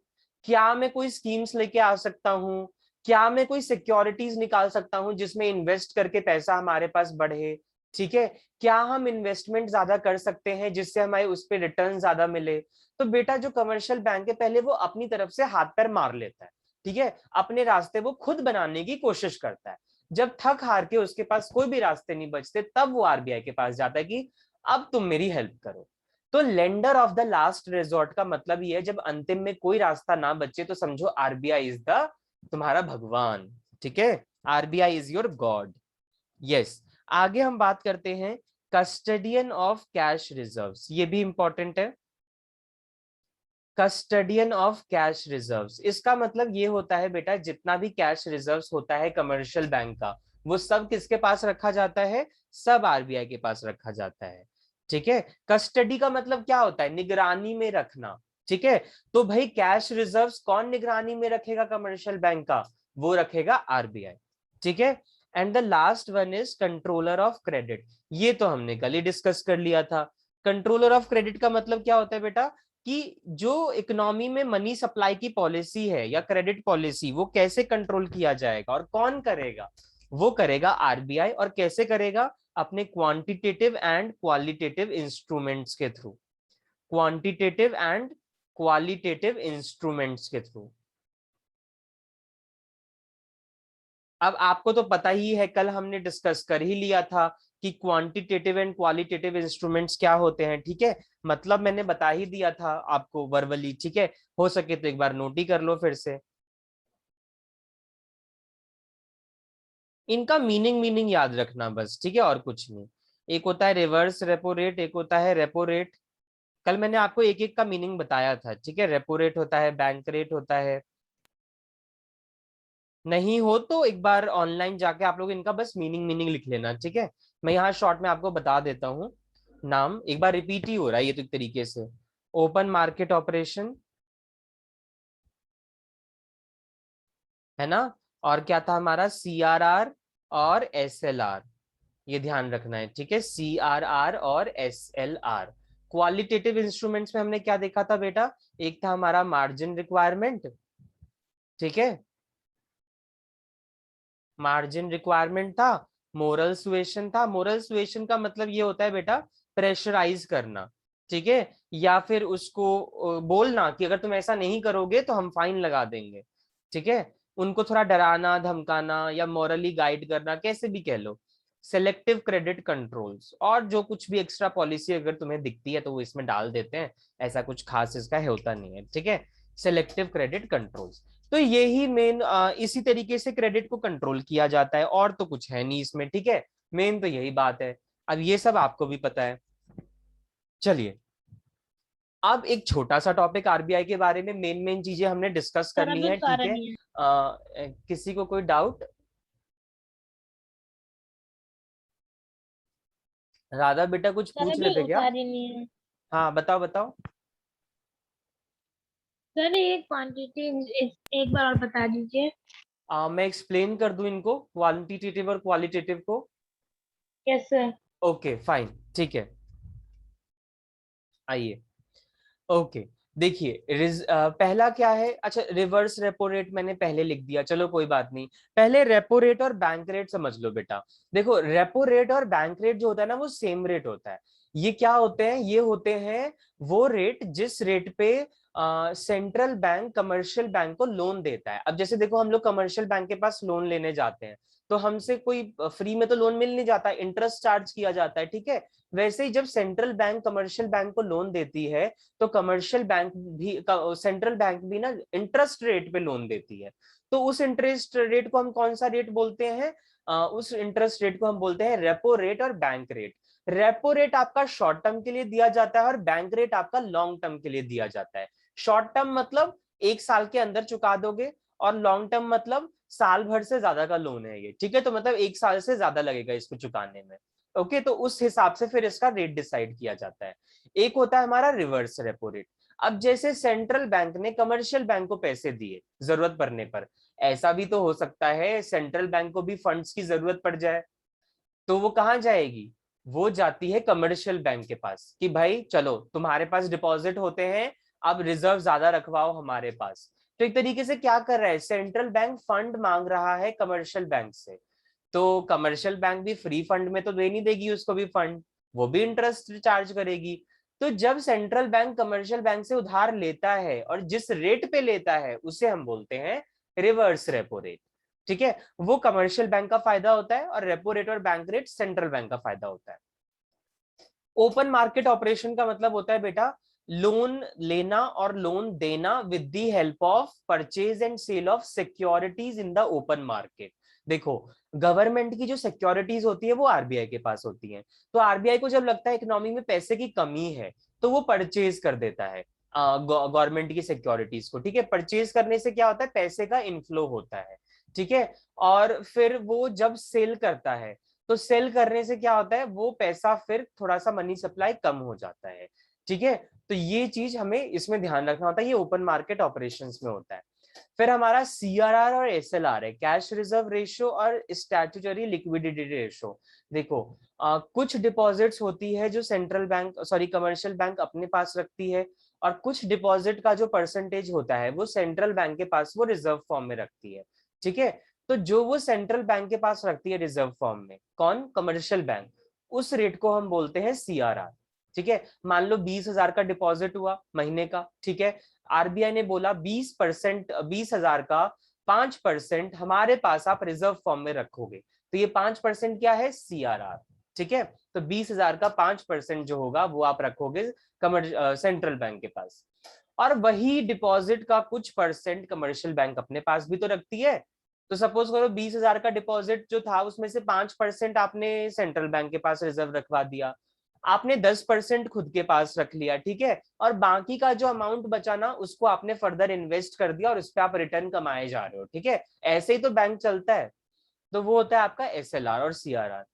क्या मैं कोई स्कीम्स लेके आ सकता हूँ, क्या मैं कोई सिक्योरिटीज निकाल सकता हूँ जिसमें इन्वेस्ट करके पैसा हमारे पास बढ़े। ठीक है, क्या हम इन्वेस्टमेंट ज्यादा कर सकते हैं जिससे हमारे उस पर रिटर्न ज्यादा मिले। तो बेटा जो कमर्शियल बैंक है पहले वो अपनी तरफ से हाथ पैर मार लेता है। ठीक है, अपने रास्ते वो खुद बनाने की कोशिश करता है। जब थक हार के उसके पास कोई भी रास्ते नहीं बचते, तब वो आरबीआई के पास जाता है कि अब तुम मेरी हेल्प करो। तो lender of the last resort का मतलब ये है, जब अंतिम में कोई रास्ता ना बचे तो समझो आरबीआई इज द तुम्हारा भगवान। ठीक है, RBI is your God. Yes, आगे हम बात करते हैं कस्टडियन ऑफ कैश रिजर्व्स, ये भी इंपॉर्टेंट है। कस्टडियन ऑफ कैश रिजर्व्स, इसका मतलब ये होता है बेटा, जितना भी कैश रिजर्व्स होता है कमर्शियल बैंक का, वो सब किसके पास रखा जाता है, सब आरबीआई के पास रखा जाता है। ठीक है, कस्टडी का मतलब क्या होता है, निगरानी में रखना। ठीक है, तो भाई कैश रिजर्व्स कौन निगरानी में रखेगा कमर्शियल बैंक का, वो रखेगा आरबीआई। ठीक है, and the last one is controller of credit, ये तो हमने कल ही डिस्कस कर लिया था। कंट्रोलर ऑफ क्रेडिट का मतलब क्या होता है बेटा, कि जो इकोनॉमी में मनी सप्लाई की पॉलिसी है या क्रेडिट पॉलिसी, वो कैसे कंट्रोल किया जाएगा और कौन करेगा, वो करेगा आरबीआई। और कैसे करेगा, अपने क्वांटिटेटिव एंड क्वालिटेटिव इंस्ट्रूमेंट्स के through, quantitative and qualitative instruments के थ्रू। अब आपको तो पता ही है, कल हमने डिस्कस कर ही लिया था कि क्वांटिटेटिव एंड क्वालिटेटिव इंस्ट्रूमेंट्स क्या होते हैं। ठीक है, मतलब मैंने बता ही दिया था आपको वर्बली। ठीक है, हो सके तो एक बार नोट ही कर लो फिर से, इनका मीनिंग मीनिंग याद रखना बस। ठीक है, और कुछ नहीं। एक होता है रिवर्स रेपो रेट, एक होता है रेपो रेट। कल मैंने आपको एक एक का मीनिंग बताया था। ठीक है, रेपो रेट होता है, बैंक रेट होता है। नहीं हो तो एक बार ऑनलाइन जाके आप लोग इनका बस मीनिंग मीनिंग लिख लेना। ठीक है, मैं यहाँ शॉर्ट में आपको बता देता हूँ। नाम एक बार रिपीट ही हो रहा है ये तो एक तरीके से। ओपन मार्केट ऑपरेशन, है ना, और क्या था हमारा, सीआरआर और एसएलआर, ये ध्यान रखना है। ठीक है, सीआरआर और एसएलआर। क्वालिटेटिव इंस्ट्रूमेंट्स में हमने क्या देखा था बेटा, एक था हमारा मार्जिन रिक्वायरमेंट। ठीक है, मार्जिन रिक्वायरमेंट था, मोरल सुएशन था। मोरल सुएशन का मतलब ये होता है बेटा, प्रेशराइज करना। ठीक है, या फिर उसको बोलना कि अगर तुम ऐसा नहीं करोगे तो हम फाइन लगा देंगे। ठीक है, उनको थोड़ा डराना धमकाना या मॉरली गाइड करना, कैसे भी कह लो। सेलेक्टिव क्रेडिट कंट्रोल्स, और जो कुछ भी एक्स्ट्रा पॉलिसी अगर तुम्हें दिखती है तो वो इसमें डाल देते हैं, ऐसा कुछ खास इसका है होता नहीं है। ठीक है, सेलेक्टिव क्रेडिट कंट्रोल्स। तो यही मेन, इसी तरीके से क्रेडिट को कंट्रोल किया जाता है, और तो कुछ है नहीं इसमें। ठीक है, मेन तो यही बात है। अब ये सब आपको भी पता है। चलिए, अब एक छोटा सा टॉपिक आरबीआई के बारे में, मेन मेन चीजें हमने डिस्कस कर सर ली अभी हैं। ठीक उतारा है, नहीं है। किसी को कोई डाउट, राधा बेटा कुछ सर पूछ अभी रहे थे क्या। उतारी नहीं है। हाँ बताओ बताओ। सर ये क्वांटिटी एक बार और बता दीजिए। मैं एक्सप्लेन कर दूं इनको, क्वांटिटेटिव और क्वालिटेटिव को। Yes sir. ओके फाइन, ठीक है, आइए। ओके, देखिए पहला क्या है, अच्छा रिवर्स रेपो रेट मैंने पहले लिख दिया, चलो कोई बात नहीं। पहले रेपो रेट और बैंक रेट समझ लो बेटा। देखो रेपो रेट और बैंक रेट जो होता है ना, वो सेम रेट होता है। ये क्या होते हैं, ये होते हैं वो रेट जिस रेट पे सेंट्रल बैंक कमर्शियल बैंक को लोन देता है। अब जैसे देखो हम लोग कमर्शियल बैंक के पास लोन लेने जाते हैं तो हमसे कोई फ्री में तो लोन मिल नहीं जाता, इंटरेस्ट चार्ज किया जाता है, ठीक है। वैसे ही जब सेंट्रल बैंक कमर्शियल बैंक को लोन देती है तो कमर्शियल बैंक भी सेंट्रल बैंक भी ना इंटरेस्ट रेट पे लोन देती है। तो उस इंटरेस्ट रेट को हम कौन सा रेट बोलते हैं? उस इंटरेस्ट रेट को हम बोलते हैं रेपो रेट और बैंक रेट। रेपो रेट आपका शॉर्ट टर्म के लिए दिया जाता है और बैंक रेट आपका लॉन्ग टर्म के लिए दिया जाता है। शॉर्ट टर्म मतलब 1 साल के अंदर चुका दोगे और लॉन्ग टर्म मतलब साल भर से ज्यादा का लोन है ये, ठीक है। तो मतलब 1 साल से ज्यादा लगेगा इसको चुकाने में। ओके, तो उस हिसाब से फिर इसका रेट डिसाइड किया जाता है। एक होता है हमारा रिवर्स रेपो रेट। अब जैसे सेंट्रल बैंक ने कमर्शियल बैंक को पैसे दिए जरूरत पड़ने पर, ऐसा भी तो हो सकता है सेंट्रल बैंक को भी फंड्स की जरूरत पड़ जाए, तो वो कहाँ जाएगी? वो जाती है कमर्शियल बैंक के पास कि भाई चलो तुम्हारे पास डिपॉजिट होते हैं, अब रिजर्व ज्यादा रखवाओ हमारे पास। तो एक तरीके से क्या कर रहा है, सेंट्रल बैंक फंड मांग रहा है कमर्शियल बैंक से। तो कमर्शियल बैंक भी फ्री फंड में तो दे नहीं देगी उसको भी फंड, वो भी इंटरेस्ट चार्ज करेगी। तो जब सेंट्रल बैंक कमर्शियल बैंक से उधार लेता है और जिस रेट पे लेता है उसे हम बोलते हैं रिवर्स रेपो रेट, ठीक है। वो कमर्शियल बैंक का फायदा होता है और रेपो रेट और बैंक रेट सेंट्रल बैंक का फायदा होता है। ओपन मार्केट ऑपरेशन का मतलब होता है बेटा लोन लेना और लोन देना with the help of purchase and sale of securities in the open market. देखो गवर्नमेंट की जो सिक्योरिटीज होती है वो आरबीआई के पास होती है, तो आरबीआई को जब लगता है इकोनॉमी में पैसे की कमी है तो वो परचेज कर देता है गवर्नमेंट की सिक्योरिटीज को, ठीक है। परचेज करने से क्या होता है, पैसे का इनफ्लो होता है, ठीक है। और फिर वो जब सेल करता है तो सेल करने से क्या होता है, वो पैसा फिर थोड़ा सा मनी सप्लाई कम हो जाता है, ठीक है। तो ये चीज हमें इसमें ध्यान रखना होता है, ये ओपन मार्केट ऑपरेशंस में होता है। फिर हमारा सीआरआर और एसएलआर है, कैश रिजर्व रेशियो और स्टैट्यूटरी लिक्विडिटी रेशियो। देखो कुछ डिपॉजिट्स होती है जो सेंट्रल बैंक कमर्शियल बैंक अपने पास रखती है, और कुछ डिपॉजिट का जो परसेंटेज होता है वो सेंट्रल बैंक के पास वो रिजर्व फॉर्म में रखती है, ठीक है। तो जो वो सेंट्रल बैंक के पास रखती है रिजर्व फॉर्म में, कौन? कमर्शियल बैंक, उस रेट को हम बोलते हैं सीआरआर, ठीक है। मान लो 20,000 का डिपॉजिट हुआ महीने का, ठीक है। आरबीआई ने बोला 20%, 20,000 का 5% हमारे पास आप रिजर्व फॉर्म में रखोगे, तो ये 5% क्या है? सीआरआर, ठीक है। तो 20,000 का 5% जो होगा वो आप रखोगे सेंट्रल बैंक के पास, और वही डिपॉजिट का कुछ परसेंट कमर्शियल बैंक अपने पास भी तो रखती है। तो सपोज करो 20,000 का डिपॉजिट जो था उसमें से 5% आपने सेंट्रल बैंक के पास रिजर्व रखवा दिया, आपने 10% खुद के पास रख लिया, ठीक है। और बाकी का जो अमाउंट बचा ना उसको आपने फर्दर इन्वेस्ट कर दिया और उस पर आप रिटर्न कमाए जा रहे हो, ठीक है। ऐसे ही तो बैंक चलता है। तो वो होता है आपका एसएलआर और सीआरआर।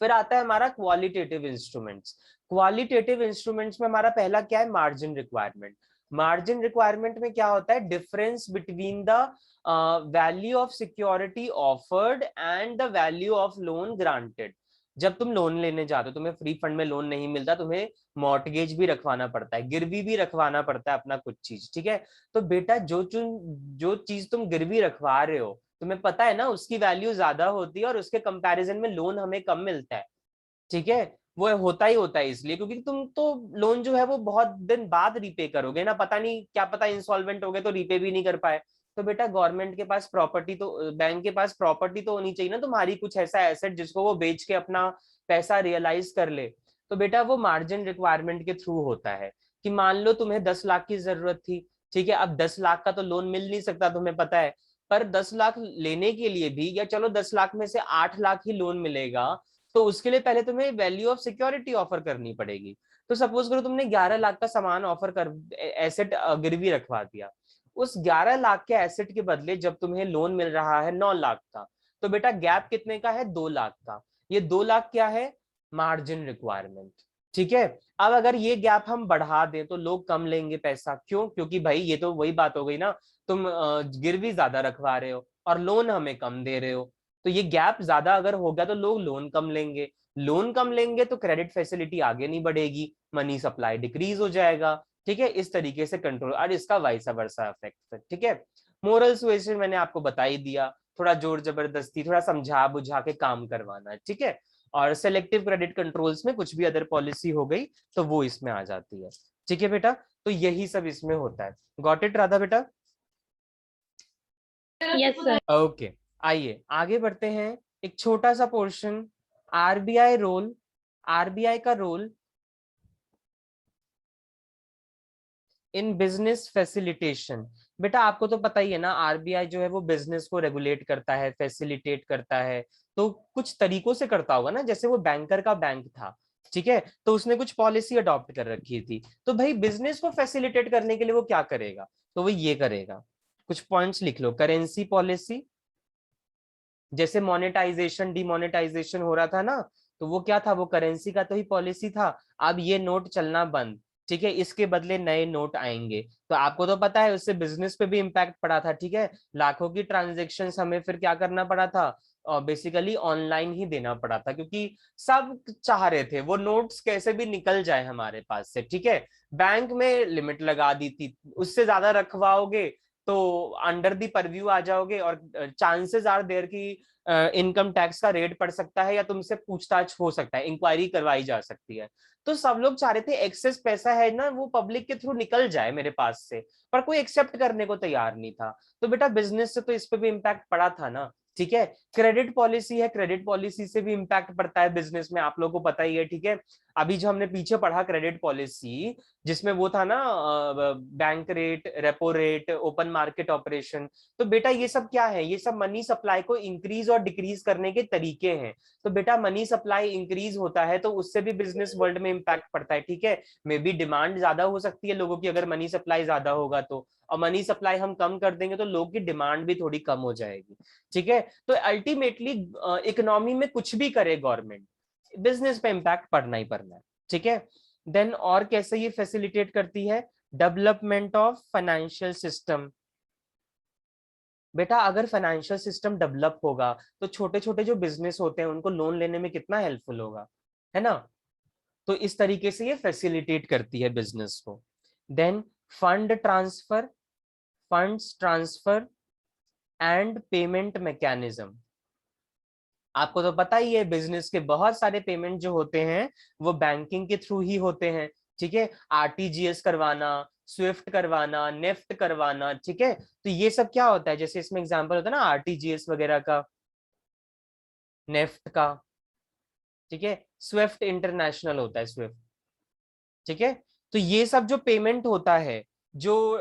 फिर आता है हमारा क्वालिटेटिव इंस्ट्रूमेंट्स। क्वालिटेटिव इंस्ट्रूमेंट्स में हमारा पहला क्या है? Margin requirement. मार्जिन रिक्वायरमेंट में क्या होता है? Difference between the value of security offered and the value of loan granted. जब तुम लोन लेने जाते हो, तुम्हें फ्री फंड में लोन नहीं मिलता, तुम्हें मॉर्टगेज भी रखवाना पड़ता है, गिरवी भी रखवाना पड़ता है अपना कुछ चीज, ठीक है। तो बेटा जो चीज तुम गिरवी रखवा रहे हो तुम्हें पता है ना उसकी वैल्यू ज्यादा होती है और उसके कंपैरिजन में लोन हमें कम मिलता है, ठीक है। वो होता ही होता है इसलिए क्योंकि तुम तो लोन जो है वो बहुत दिन बाद रीपे करोगे ना, पता नहीं क्या पता इंसॉल्वेंट हो गए तो रीपे भी नहीं कर पाए। तो बेटा गवर्नमेंट के पास प्रॉपर्टी तो, बैंक के पास प्रॉपर्टी तो होनी चाहिए ना तुम्हारी, कुछ ऐसा एसेट जिसको वो बेच के अपना पैसा रियलाइज कर ले। तो बेटा वो मार्जिन रिक्वायरमेंट के थ्रू होता है कि मान लो तुम्हें 10 लाख की जरूरत थी, ठीक है। अब 10 लाख का तो लोन मिल नहीं सकता तुम्हें पता है, पर 10 लाख लेने के लिए भी, या चलो 10 लाख में से 8 लाख ही लोन मिलेगा, तो उसके लिए पहले तुम्हें वैल्यू ऑफ सिक्योरिटी ऑफर करनी पड़ेगी। तो सपोज करो तुमने 11 लाख का सामान ऑफर कर, एसेट गिरवी रखवा दिया, उस 11 लाख के एसेट के बदले जब तुम्हें लोन मिल रहा है 9 लाख का, तो बेटा गैप कितने का है? 2 लाख का। ये 2 लाख क्या है? मार्जिन रिक्वायरमेंट, ठीक है। अब अगर ये गैप हम बढ़ा दें तो लोग कम लेंगे पैसा, क्यों? क्योंकि भाई ये तो वही बात हो गई ना, तुम गिरवी ज्यादा रखवा रहे हो और लोन हमें कम दे रहे हो, तो ये गैप ज्यादा अगर होगा तो लोग लोन कम लेंगे, लोन कम लेंगे तो क्रेडिट फैसिलिटी आगे नहीं बढ़ेगी, मनी सप्लाई डिक्रीज हो जाएगा, ठीक है। इस तरीके से कंट्रोल, और इसका वाइस वर्सा इफेक्ट, ठीक है। मोरल सुएशन मैंने आपको बता ही दिया, थोड़ा जोर जबरदस्ती, थोड़ा समझा बुझा के काम करवाना, ठीक है। और सेलेक्टिव क्रेडिट कंट्रोल्स में कुछ भी अदर पॉलिसी हो गई तो वो इसमें आ जाती है, ठीक है बेटा। तो यही सब इसमें होता है। गॉट इट राधा बेटा? Yes sir. ओके, आइए आगे बढ़ते हैं। एक छोटा सा पोर्शन, आरबीआई रोल, आरबीआई का रोल इन बिजनेस फैसिलिटेशन। बेटा आपको तो पता ही है ना, आरबीआई जो है वो बिजनेस को रेगुलेट करता है, फैसिलिटेट करता है, तो कुछ तरीकों से करता होगा ना। जैसे वो बैंकर का बैंक था, ठीक है, तो उसने कुछ पॉलिसी अडॉप्ट कर रखी थी, तो भाई बिजनेस को फैसिलिटेट करने के लिए वो क्या करेगा, तो वो ये करेगा। कुछ पॉइंट्स लिख लो। करेंसी पॉलिसी, जैसे मोनेटाइजेशन डिमोनेटाइजेशन हो रहा था ना, तो वो क्या था, वो करेंसी का तो ही पॉलिसी था। अब ये नोट चलना बंद, ठीक है, इसके बदले नए नोट आएंगे, तो आपको तो पता है उससे बिजनेस पे भी इम्पैक्ट पड़ा था, ठीक है। लाखों की ट्रांजेक्शन्स हमें फिर क्या करना पड़ा था, और बेसिकली ऑनलाइन ही देना पड़ा था, क्योंकि सब चाह रहे थे वो नोट्स कैसे भी निकल जाए हमारे पास से, ठीक है। बैंक में लिमिट लगा दी थी, उससे ज्यादा रखवाओगे तो अंडर दी परव्यू आ जाओगे, और चांसेस आर देयर की इनकम टैक्स का रेट पड़ सकता है, या तुमसे पूछताछ हो सकता है, इंक्वायरी करवाई जा सकती है। तो सब लोग चाह रहे थे एक्सेस पैसा है ना वो पब्लिक के थ्रू निकल जाए मेरे पास से, पर कोई एक्सेप्ट करने को तैयार नहीं था। तो बेटा बिजनेस से तो इस पे भी इम्पैक्ट पड़ा था ना, ठीक है। क्रेडिट पॉलिसी है, क्रेडिट पॉलिसी से भी इम्पैक्ट पड़ता है बिजनेस में, आप लोगों को पता ही है, ठीक है। अभी जो हमने पीछे पढ़ा क्रेडिट पॉलिसी, जिसमें वो था ना bank rate, repo rate, open market operation, तो बेटा ये सब क्या है, ये सब मनी सप्लाई को इंक्रीज और डिक्रीज करने के तरीके हैं। तो बेटा मनी सप्लाई इंक्रीज होता है तो उससे भी बिजनेस वर्ल्ड में इम्पैक्ट पड़ता है, ठीक है। मे बी डिमांड ज्यादा हो सकती है लोगों की, अगर मनी सप्लाई ज्यादा होगा तो, और मनी सप्लाई हम कम कर देंगे तो लोगों की डिमांड भी थोड़ी कम हो जाएगी, ठीक है। तो अल्टीमेटली इकोनॉमी में कुछ भी करे गवर्नमेंट, बिजनेस पे इम्पैक्ट पड़ना ही पड़ना है, ठीक है। देन और कैसे ये फैसिलिटेट करती है, डेवलपमेंट ऑफ फाइनेंशियल सिस्टम। बेटा अगर फाइनेंशियल सिस्टम डेवलप होगा तो छोटे छोटे जो बिजनेस होते हैं उनको लोन लेने में कितना हेल्पफुल होगा, है ना। तो इस तरीके से ये फैसिलिटेट करती है बिजनेस को। Then fund transfer, funds transfer and payment mechanism. आपको तो पता ही है बिजनेस के बहुत सारे पेमेंट जो होते हैं वो बैंकिंग के थ्रू ही होते हैं, ठीक है। आरटीजीएस करवाना, स्विफ्ट करवाना, नेफ्ट करवाना, ठीक है। तो ये सब क्या होता है, जैसे इसमें एग्जांपल होता है ना आरटीजीएस वगैरह का, नेफ्ट का, ठीक है। स्विफ्ट इंटरनेशनल होता है, स्विफ्ट, ठीक है। तो ये सब जो पेमेंट होता है, जो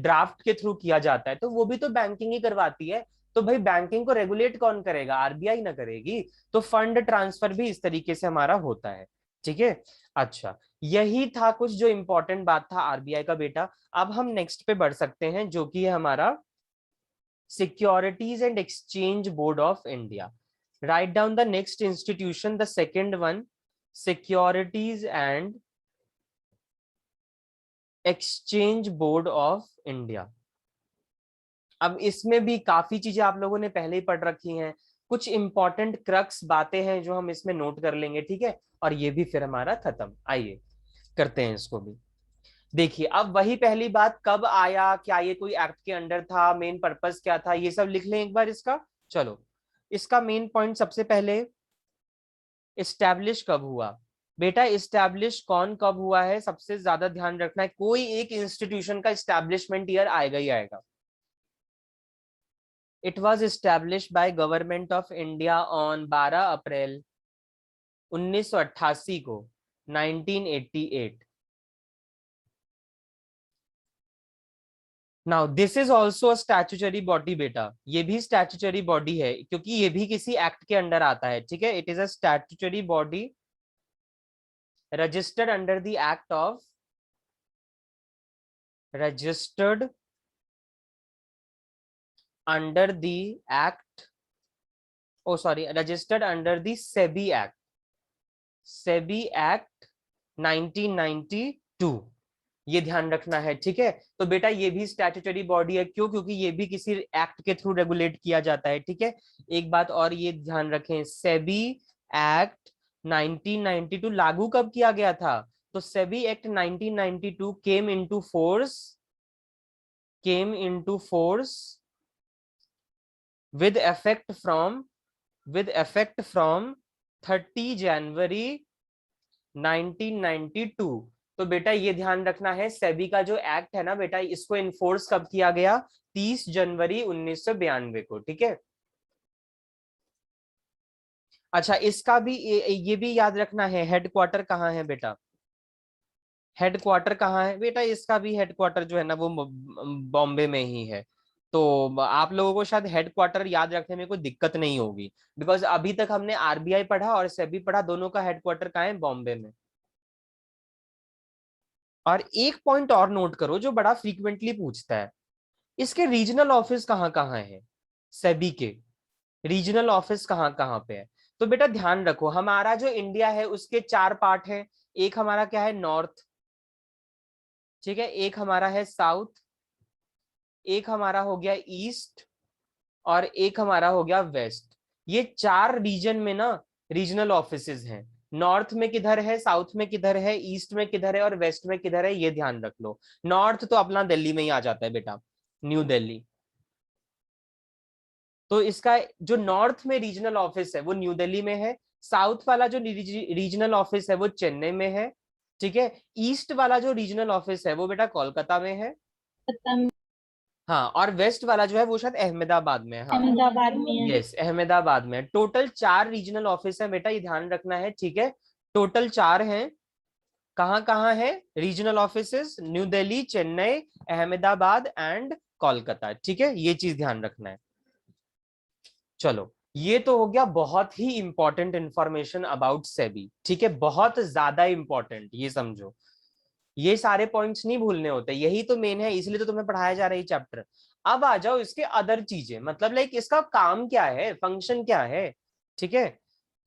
ड्राफ्ट के थ्रू किया जाता है, तो वो भी तो बैंकिंग ही करवाती है। तो भाई बैंकिंग को रेगुलेट कौन करेगा, आरबीआई ना करेगी। तो फंड ट्रांसफर भी इस तरीके से हमारा होता है, ठीक है। अच्छा, यही था कुछ जो इंपॉर्टेंट बात था आरबीआई का बेटा। अब हम नेक्स्ट पे बढ़ सकते हैं, जो कि है हमारा securities and exchange board of India. Write down the next institution, the second one, securities and exchange board of India. अब इसमें भी काफी चीजें आप लोगों ने पहले ही पढ़ रखी हैं, कुछ इंपॉर्टेंट क्रक्स बातें हैं जो हम इसमें नोट कर लेंगे, ठीक है। और ये भी फिर हमारा खत्म। आइए करते हैं इसको भी। देखिए अब वही पहली बात, कब आया, क्या ये कोई एक्ट के अंडर था, मेन पर्पस क्या था, ये सब लिख लें एक बार इसका। चलो, इसका मेन पॉइंट सबसे पहले, इस्टेब्लिश कब हुआ। बेटा इस्टेब्लिश कौन कब हुआ है, सबसे ज्यादा ध्यान रखना है, कोई एक इंस्टीट्यूशन का इस्टेब्लिशमेंट ईयर आएगा ही आएगा। It was established by Government of India on 12 अप्रैल 1988 को, 1988। Now this is also statutory body बेटा, ये भी स्टैट्यूटरी बॉडी है क्योंकि ये भी किसी एक्ट के अंडर आता है, ठीक है। It is a statutory body registered under the act of, registered under the act, oh sorry, registered under the SEBI act, SEBI act 1992, ये ध्यान रखना है, ठीक है। तो बेटा ये भी स्टैट्यूटरी बॉडी है, क्यों, क्योंकि ये भी किसी एक्ट के थ्रू रेगुलेट किया जाता है, ठीक है। एक बात और ये ध्यान रखें, सेबी एक्ट 1992 लागू कब किया गया था, तो SEBI act 1992 came into force with effect from 30 जनवरी 1992, तो बेटा ये ध्यान रखना है, सेबी का जो एक्ट है ना बेटा, इसको इन्फोर्स कब किया गया? 30 जनवरी 1992 को, ठीक है। अच्छा, इसका भी ये भी याद रखना है, हेडक्वार्टर कहाँ है बेटा? हेडक्वार्टर कहाँ है बेटा? इसका भी हेडक्वार्टर जो है ना वो बॉम्बे में ही है। तो आप लोगों को शायद हेडक्वार्टर याद रखने में कोई दिक्कत नहीं होगी, बिकॉज अभी तक हमने आरबीआई पढ़ा और सेबी पढ़ा, दोनों का हेडक्वार्टर कहाँ है? बॉम्बे में। और एक पॉइंट और नोट करो जो बड़ा फ्रीक्वेंटली पूछता है, इसके रीजनल ऑफिस कहाँ कहाँ है? सेबी के रीजनल ऑफिस कहाँ कहाँ पे है? तो बेटा ध्यान रखो, हमारा जो इंडिया है उसके 4 पार्ट हैं। एक हमारा क्या है? नॉर्थ, ठीक है। एक हमारा है साउथ, एक हमारा हो गया ईस्ट, और एक हमारा हो गया वेस्ट। ये 4 रीजन में ना रीजनल ऑफिसेज हैं। नॉर्थ में किधर है, साउथ में किधर है, ईस्ट में किधर है, और वेस्ट में किधर है, ये ध्यान रख लो। नॉर्थ तो अपना दिल्ली में ही आ जाता है बेटा, न्यू दिल्ली। तो इसका जो नॉर्थ में रीजनल ऑफिस है वो न्यू दिल्ली में है। साउथ वाला जो रीजनल ऑफिस है वो चेन्नई में है, ठीक है। ईस्ट वाला जो रीजनल ऑफिस है वो बेटा कोलकाता में है, हाँ। और वेस्ट वाला जो है वो शायद अहमदाबाद में है, हाँ, अहमदाबाद में है। यस, अहमदाबाद में। टोटल 4 रीजनल ऑफिस है बेटा, ये ध्यान रखना है, ठीक है। टोटल 4 हैं। कहाँ कहाँ है regional offices? New Delhi, Chennai, Ahmedabad and Kolkata, ठीक है। ये चीज ध्यान रखना है। चलो, ये तो हो गया बहुत ही इंपॉर्टेंट इंफॉर्मेशन अबाउट सेबी, ठीक है, बहुत ज्यादा इंपॉर्टेंट, ये समझो। ये सारे पॉइंट्स नहीं भूलने होते, यही तो मेन है, इसलिए तो तुम्हें पढ़ाया जा रहा है चैप्टर। अब आ जाओ इसके अदर चीजें, मतलब लाइक इसका काम क्या है, फंक्शन क्या है, ठीक है।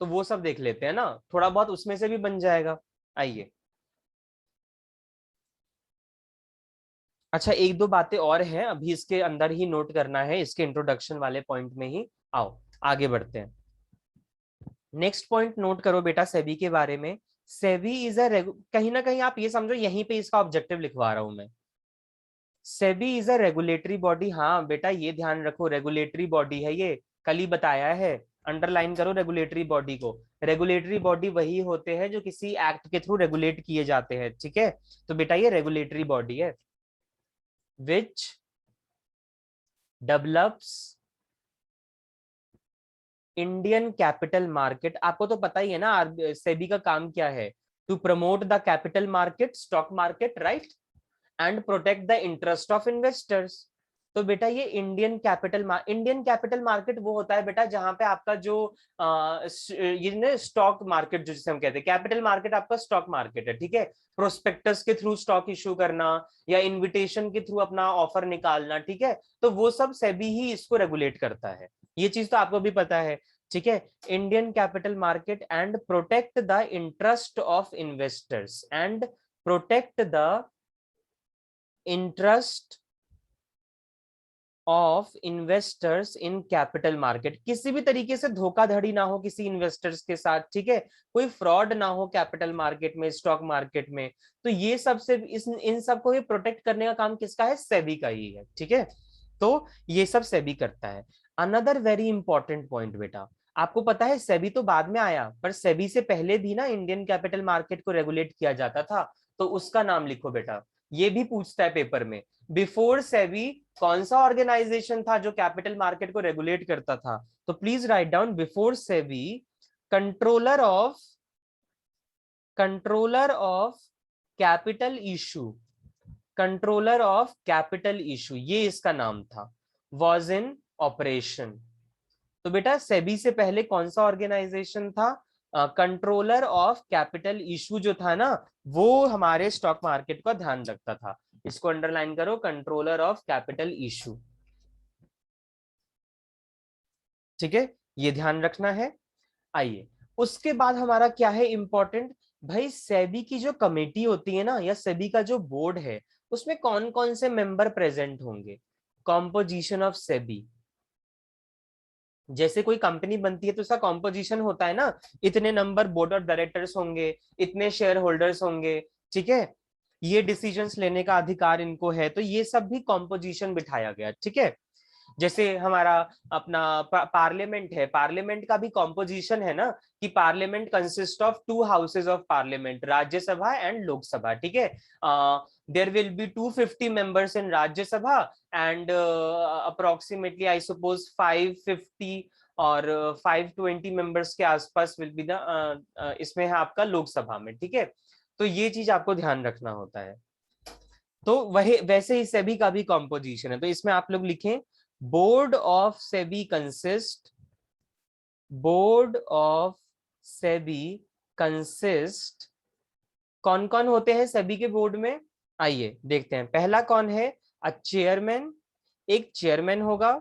तो वो सब देख लेते हैं ना, थोड़ा बहुत उसमें से भी बन जाएगा। आइए, अच्छा, एक दो बातें और हैं अभी इसके अंदर ही नोट करना है, इसके इंट्रोडक्शन वाले पॉइंट में ही। आओ आगे बढ़ते हैं। नेक्स्ट पॉइंट नोट करो बेटा सेबी के बारे में। सेबी इज अ, कहीं ना कहीं आप ये समझो, यहीं पे इसका ऑब्जेक्टिव लिखवा रहा हूं मैं। SEBI is a regulatory body, हाँ बेटा ये ध्यान रखो, रेगुलेटरी बॉडी है ये, कल ही बताया है। अंडरलाइन करो रेगुलेटरी बॉडी को। रेगुलेटरी बॉडी वही होते हैं जो किसी एक्ट के थ्रू रेगुलेट किए जाते हैं, ठीक है। तो बेटा ये रेगुलेटरी बॉडी है, which develops Indian capital market. आपको तो पता ही है ना सेबी का काम क्या है, to promote the capital market, stock market, right, and protect the interest of investors. तो बेटा ये इंडियन कैपिटल मार्केट वो होता है बेटा जहां पे आपका जो ये स्टॉक मार्केट जो जिसे हम कहते हैं, कैपिटल मार्केट आपका स्टॉक मार्केट है, ठीक है। प्रोस्पेक्टस के थ्रू स्टॉक इशू करना या इन्विटेशन के थ्रू अपना ऑफर निकालना, ठीक है। तो वो सब सेबी ही इसको रेगुलेट करता है, ये चीज तो आपको भी पता है, ठीक है। Indian capital market and protect the interest of investors, and protect the interest of investors in capital market. किसी भी तरीके से धोखाधड़ी ना हो किसी इन्वेस्टर्स के साथ, ठीक है, कोई फ्रॉड ना हो कैपिटल मार्केट में, स्टॉक मार्केट में। तो ये सबसे इन सबको ये प्रोटेक्ट करने का काम किसका है? सेबी का ही है, ठीक है। तो ये सब सेबी करता है। अनदर वेरी इंपॉर्टेंट पॉइंट बेटा, आपको पता है सेबी तो बाद में आया, पर सेबी से पहले भी ना इंडियन कैपिटल मार्केट को रेगुलेट किया जाता था, तो उसका नाम लिखो बेटा, ये भी पूछता है पेपर में। बिफोर सेबी कौन सा ऑर्गेनाइजेशन था जो कैपिटल मार्केट को रेगुलेट करता था? तो please write down, before SEBI controller of capital issue, controller of capital issue, ये इसका नाम था, वॉज इन ऑपरेशन। तो बेटा सेबी से पहले कौन सा ऑर्गेनाइजेशन था? कंट्रोलर ऑफ कैपिटल इशू जो था ना, वो हमारे स्टॉक मार्केट का ध्यान रखता था। इसको अंडरलाइन करो, कंट्रोलर ऑफ कैपिटल इशू, ठीक है, ये ध्यान रखना है। आइए, उसके बाद हमारा क्या है इंपॉर्टेंट भाई, सेबी की जो कमेटी होती है ना, या सेबी का जो बोर्ड है, उसमें कौन कौन से मेंबर प्रेजेंट होंगे? कॉम्पोजिशन ऑफ सेबी, जैसे कोई कंपनी बनती है तो उसका कॉम्पोजिशन होता है ना, इतने नंबर बोर्ड ऑफ डायरेक्टर्स होंगे, इतने शेयर होल्डर्स होंगे, ठीक है, ये डिसीजंस लेने का अधिकार इनको है, तो ये सब भी कॉम्पोजिशन बिठाया गया, ठीक है। जैसे हमारा अपना पार्लियामेंट है, पार्लियामेंट का भी कॉम्पोजिशन है ना कि parliament consist of 2 houses of parliament, Rajya Sabha and Lok Sabha, ठीक है। There will be 250 members in Rajya Sabha and approximately I suppose 550 और 520 मेंबर्स के आसपास विल बी द इसमें है आपका लोकसभा में, ठीक है। तो ये चीज आपको ध्यान रखना होता है। तो वही वैसे ही सेबी का भी कॉम्पोजिशन है, तो इसमें आप लोग लिखें board of SEBI consist, board of SEBI consist. कौन कौन होते हैं सेबी के बोर्ड में, आइए देखते हैं। पहला कौन है, अ चेयरमैन, एक चेयरमैन होगा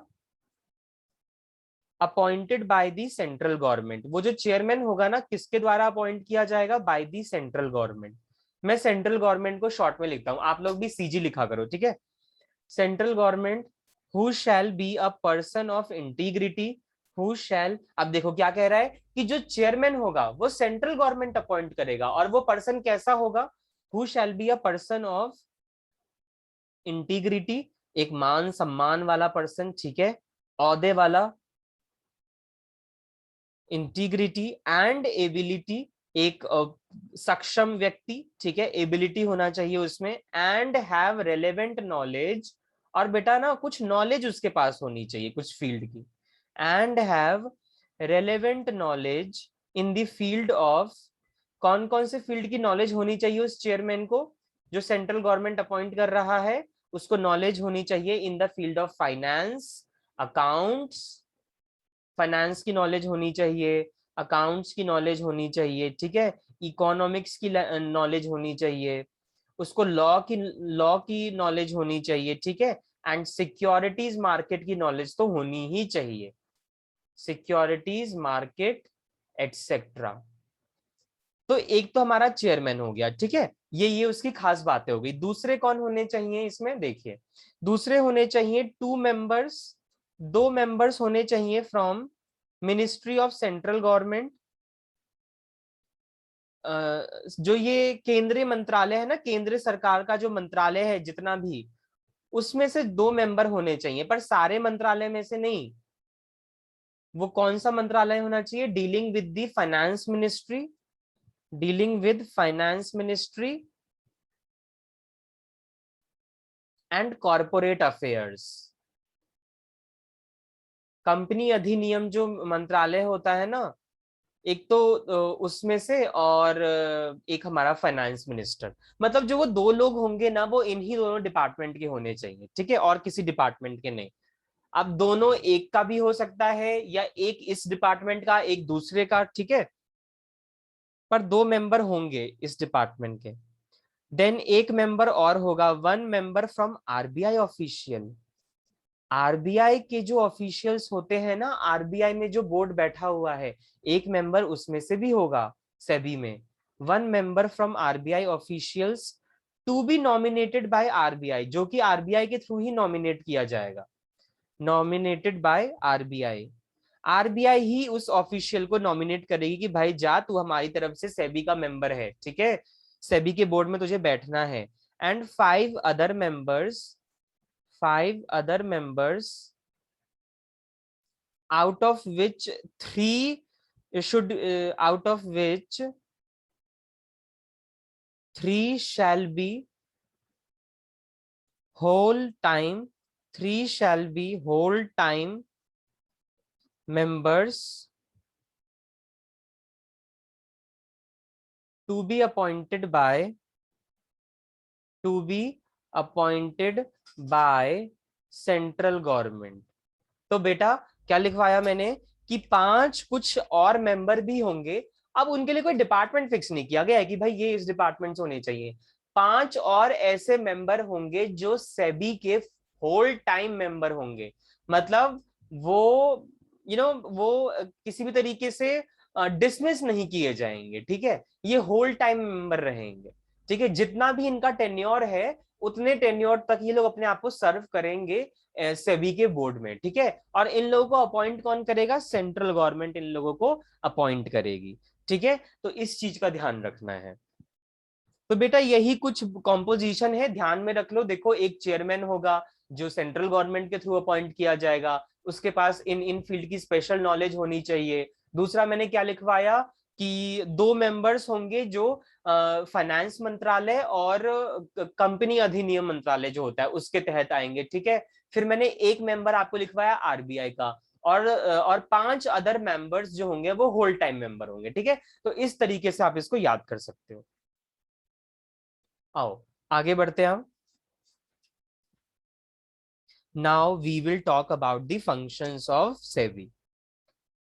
appointed by the central government. वो जो चेयरमैन होगा ना किसके द्वारा अपॉइंट किया जाएगा, बाय द सेंट्रल गवर्नमेंट। मैं सेंट्रल गवर्नमेंट को शॉर्ट में लिखता हूं, आप लोग भी सीजी लिखा करो, ठीक है। Central government who shall be a person of integrity, who शैल, अब देखो क्या कह रहा है कि जो चेयरमैन होगा वो सेंट्रल गवर्नमेंट अपॉइंट करेगा, और वो पर्सन कैसा होगा, who shall be a person of integrity, एक मान सम्मान वाला पर्सन, ठीक है, औहदे वाला, इंटीग्रिटी एंड एबिलिटी, एक सक्षम व्यक्ति, ठीक है, एबिलिटी होना चाहिए उसमें, एंड हैव रेलेवेंट नॉलेज, और बेटा ना कुछ नॉलेज उसके पास होनी चाहिए कुछ फील्ड की, and have relevant knowledge in the field of, कौन कौन से फील्ड की नॉलेज होनी चाहिए उस चेयरमैन को, जो सेंट्रल गवर्नमेंट अपॉइंट कर रहा है उसको नॉलेज होनी चाहिए in the field of finance, accounts, finance की नॉलेज होनी चाहिए, अकाउंट्स की नॉलेज होनी चाहिए, ठीक है, इकोनॉमिक्स की नॉलेज होनी चाहिए, उसको लॉ की नॉलेज होनी चाहिए, ठीक है, एंड सिक्योरिटीज मार्केट की नॉलेज तो होनी ही चाहिए, सिक्योरिटीज मार्केट एटसेट्रा। तो एक तो हमारा चेयरमैन हो गया, ठीक है, ये उसकी खास बातें हो गई। दूसरे कौन होने चाहिए इसमें, देखिए दूसरे होने चाहिए 2 मेंबर्स, 2 मेंबर्स होने चाहिए from ministry of central government, जो ये केंद्रीय मंत्रालय है ना, केंद्र सरकार का जो मंत्रालय है जितना भी, उसमें से 2 मेंबर होने चाहिए, पर सारे मंत्रालय में से नहीं। वो कौन सा मंत्रालय होना चाहिए, dealing with the finance ministry, dealing with finance ministry and corporate affairs. Company अधिनियम जो मंत्रालय होता है ना, एक तो उसमें से, और एक हमारा फाइनेंस मिनिस्टर, मतलब जो वो 2 लोग होंगे ना वो इन्हीं दोनों डिपार्टमेंट के होने चाहिए, ठीक है, और किसी डिपार्टमेंट के नहीं। अब दोनों एक का भी हो सकता है, या एक इस डिपार्टमेंट का एक दूसरे का, ठीक है, पर 2 मेंबर होंगे इस डिपार्टमेंट के। देन एक मेंबर और होगा, 1 member from RBI official. RBI के जो ऑफिशियल्स होते हैं ना, आरबीआई में जो बोर्ड बैठा हुआ है, एक मेंबर उसमें से भी होगा सेबी में। 1 member from RBI officials to be nominated by RBI, जो कि आरबीआई के थ्रू ही नॉमिनेट किया जाएगा, नॉमिनेटेड बाय आरबीआई। आरबीआई ही उस ऑफिशियल को नॉमिनेट करेगी कि भाई जा तू हमारी तरफ से सेबी का मेंबर है, ठीक है, सेबी के बोर्ड में तुझे बैठना है। And 5 other members, 5 other members out of which 3 should out of which 3 shall be whole time, 3 shall be whole time members to be appointed by central government. तो बेटा क्या लिखवाया मैंने कि 5 कुछ और मेंबर भी होंगे। अब उनके लिए कोई डिपार्टमेंट फिक्स नहीं किया गया है कि भाई ये इस डिपार्टमेंट से होने चाहिए। 5 और ऐसे मेंबर होंगे जो सेबी के होल टाइम मेंबर होंगे, मतलब वो वो किसी भी तरीके से डिसमिस नहीं किए जाएंगे, ठीक है, ये होल टाइम मेंबर रहेंगे, ठीक है, जितना भी इनका टेन्योर है उतने टेन्योर तक ये लोग अपने आप को सर्व करेंगे सेबी के बोर्ड में, ठीक है। और इन लोगों को अपॉइंट कौन करेगा, सेंट्रल गवर्नमेंट इन लोगों को अपॉइंट करेगी, ठीक है। तो इस चीज का ध्यान रखना है। तो बेटा यही कुछ कॉम्पोजिशन है, ध्यान में रख लो। देखो एक चेयरमैन होगा, जो सेंट्रल गवर्नमेंट के थ्रू अपॉइंट किया जाएगा, उसके पास इन फील्ड की स्पेशल नॉलेज होनी चाहिए। दूसरा मैंने क्या लिखवाया कि 2 मेंबर्स होंगे जो फाइनेंस मंत्रालय और कंपनी अधिनियम मंत्रालय जो होता है उसके तहत आएंगे, ठीक है। फिर मैंने एक मेंबर आपको लिखवाया आरबीआई का, और 5 अदर मेंबर्स जो होंगे वो होल टाइम मेंबर होंगे, ठीक है। तो इस तरीके से आप इसको याद कर सकते हो। आओ आगे बढ़ते हैं हम। Now we will talk about the functions of SEBI.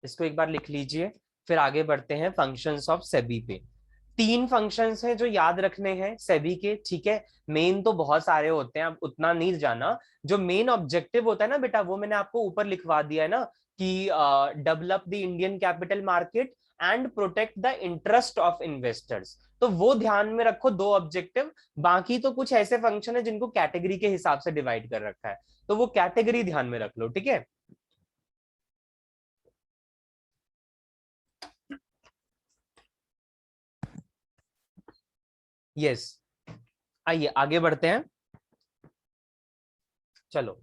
इसको एक बार लिख लीजिए, फिर आगे बढ़ते हैं फंक्शंस ऑफ सेबी पे। 3 फंक्शंस हैं जो याद रखने हैं सेबी के, ठीक है। मेन तो बहुत सारे होते हैं, अब उतना नहीं जाना। जो मेन ऑब्जेक्टिव होता है ना बेटा, वो मैंने आपको ऊपर लिखवा दिया है ना कि develop the Indian capital market and protect the interest of investors. तो वो ध्यान में रखो, 2 ऑब्जेक्टिव। बाकी तो कुछ ऐसे फंक्शन है जिनको कैटेगरी के हिसाब से डिवाइड कर रखा है, तो वो कैटेगरी ध्यान में रख लो, ठीक है। यस, आइए आगे बढ़ते हैं। चलो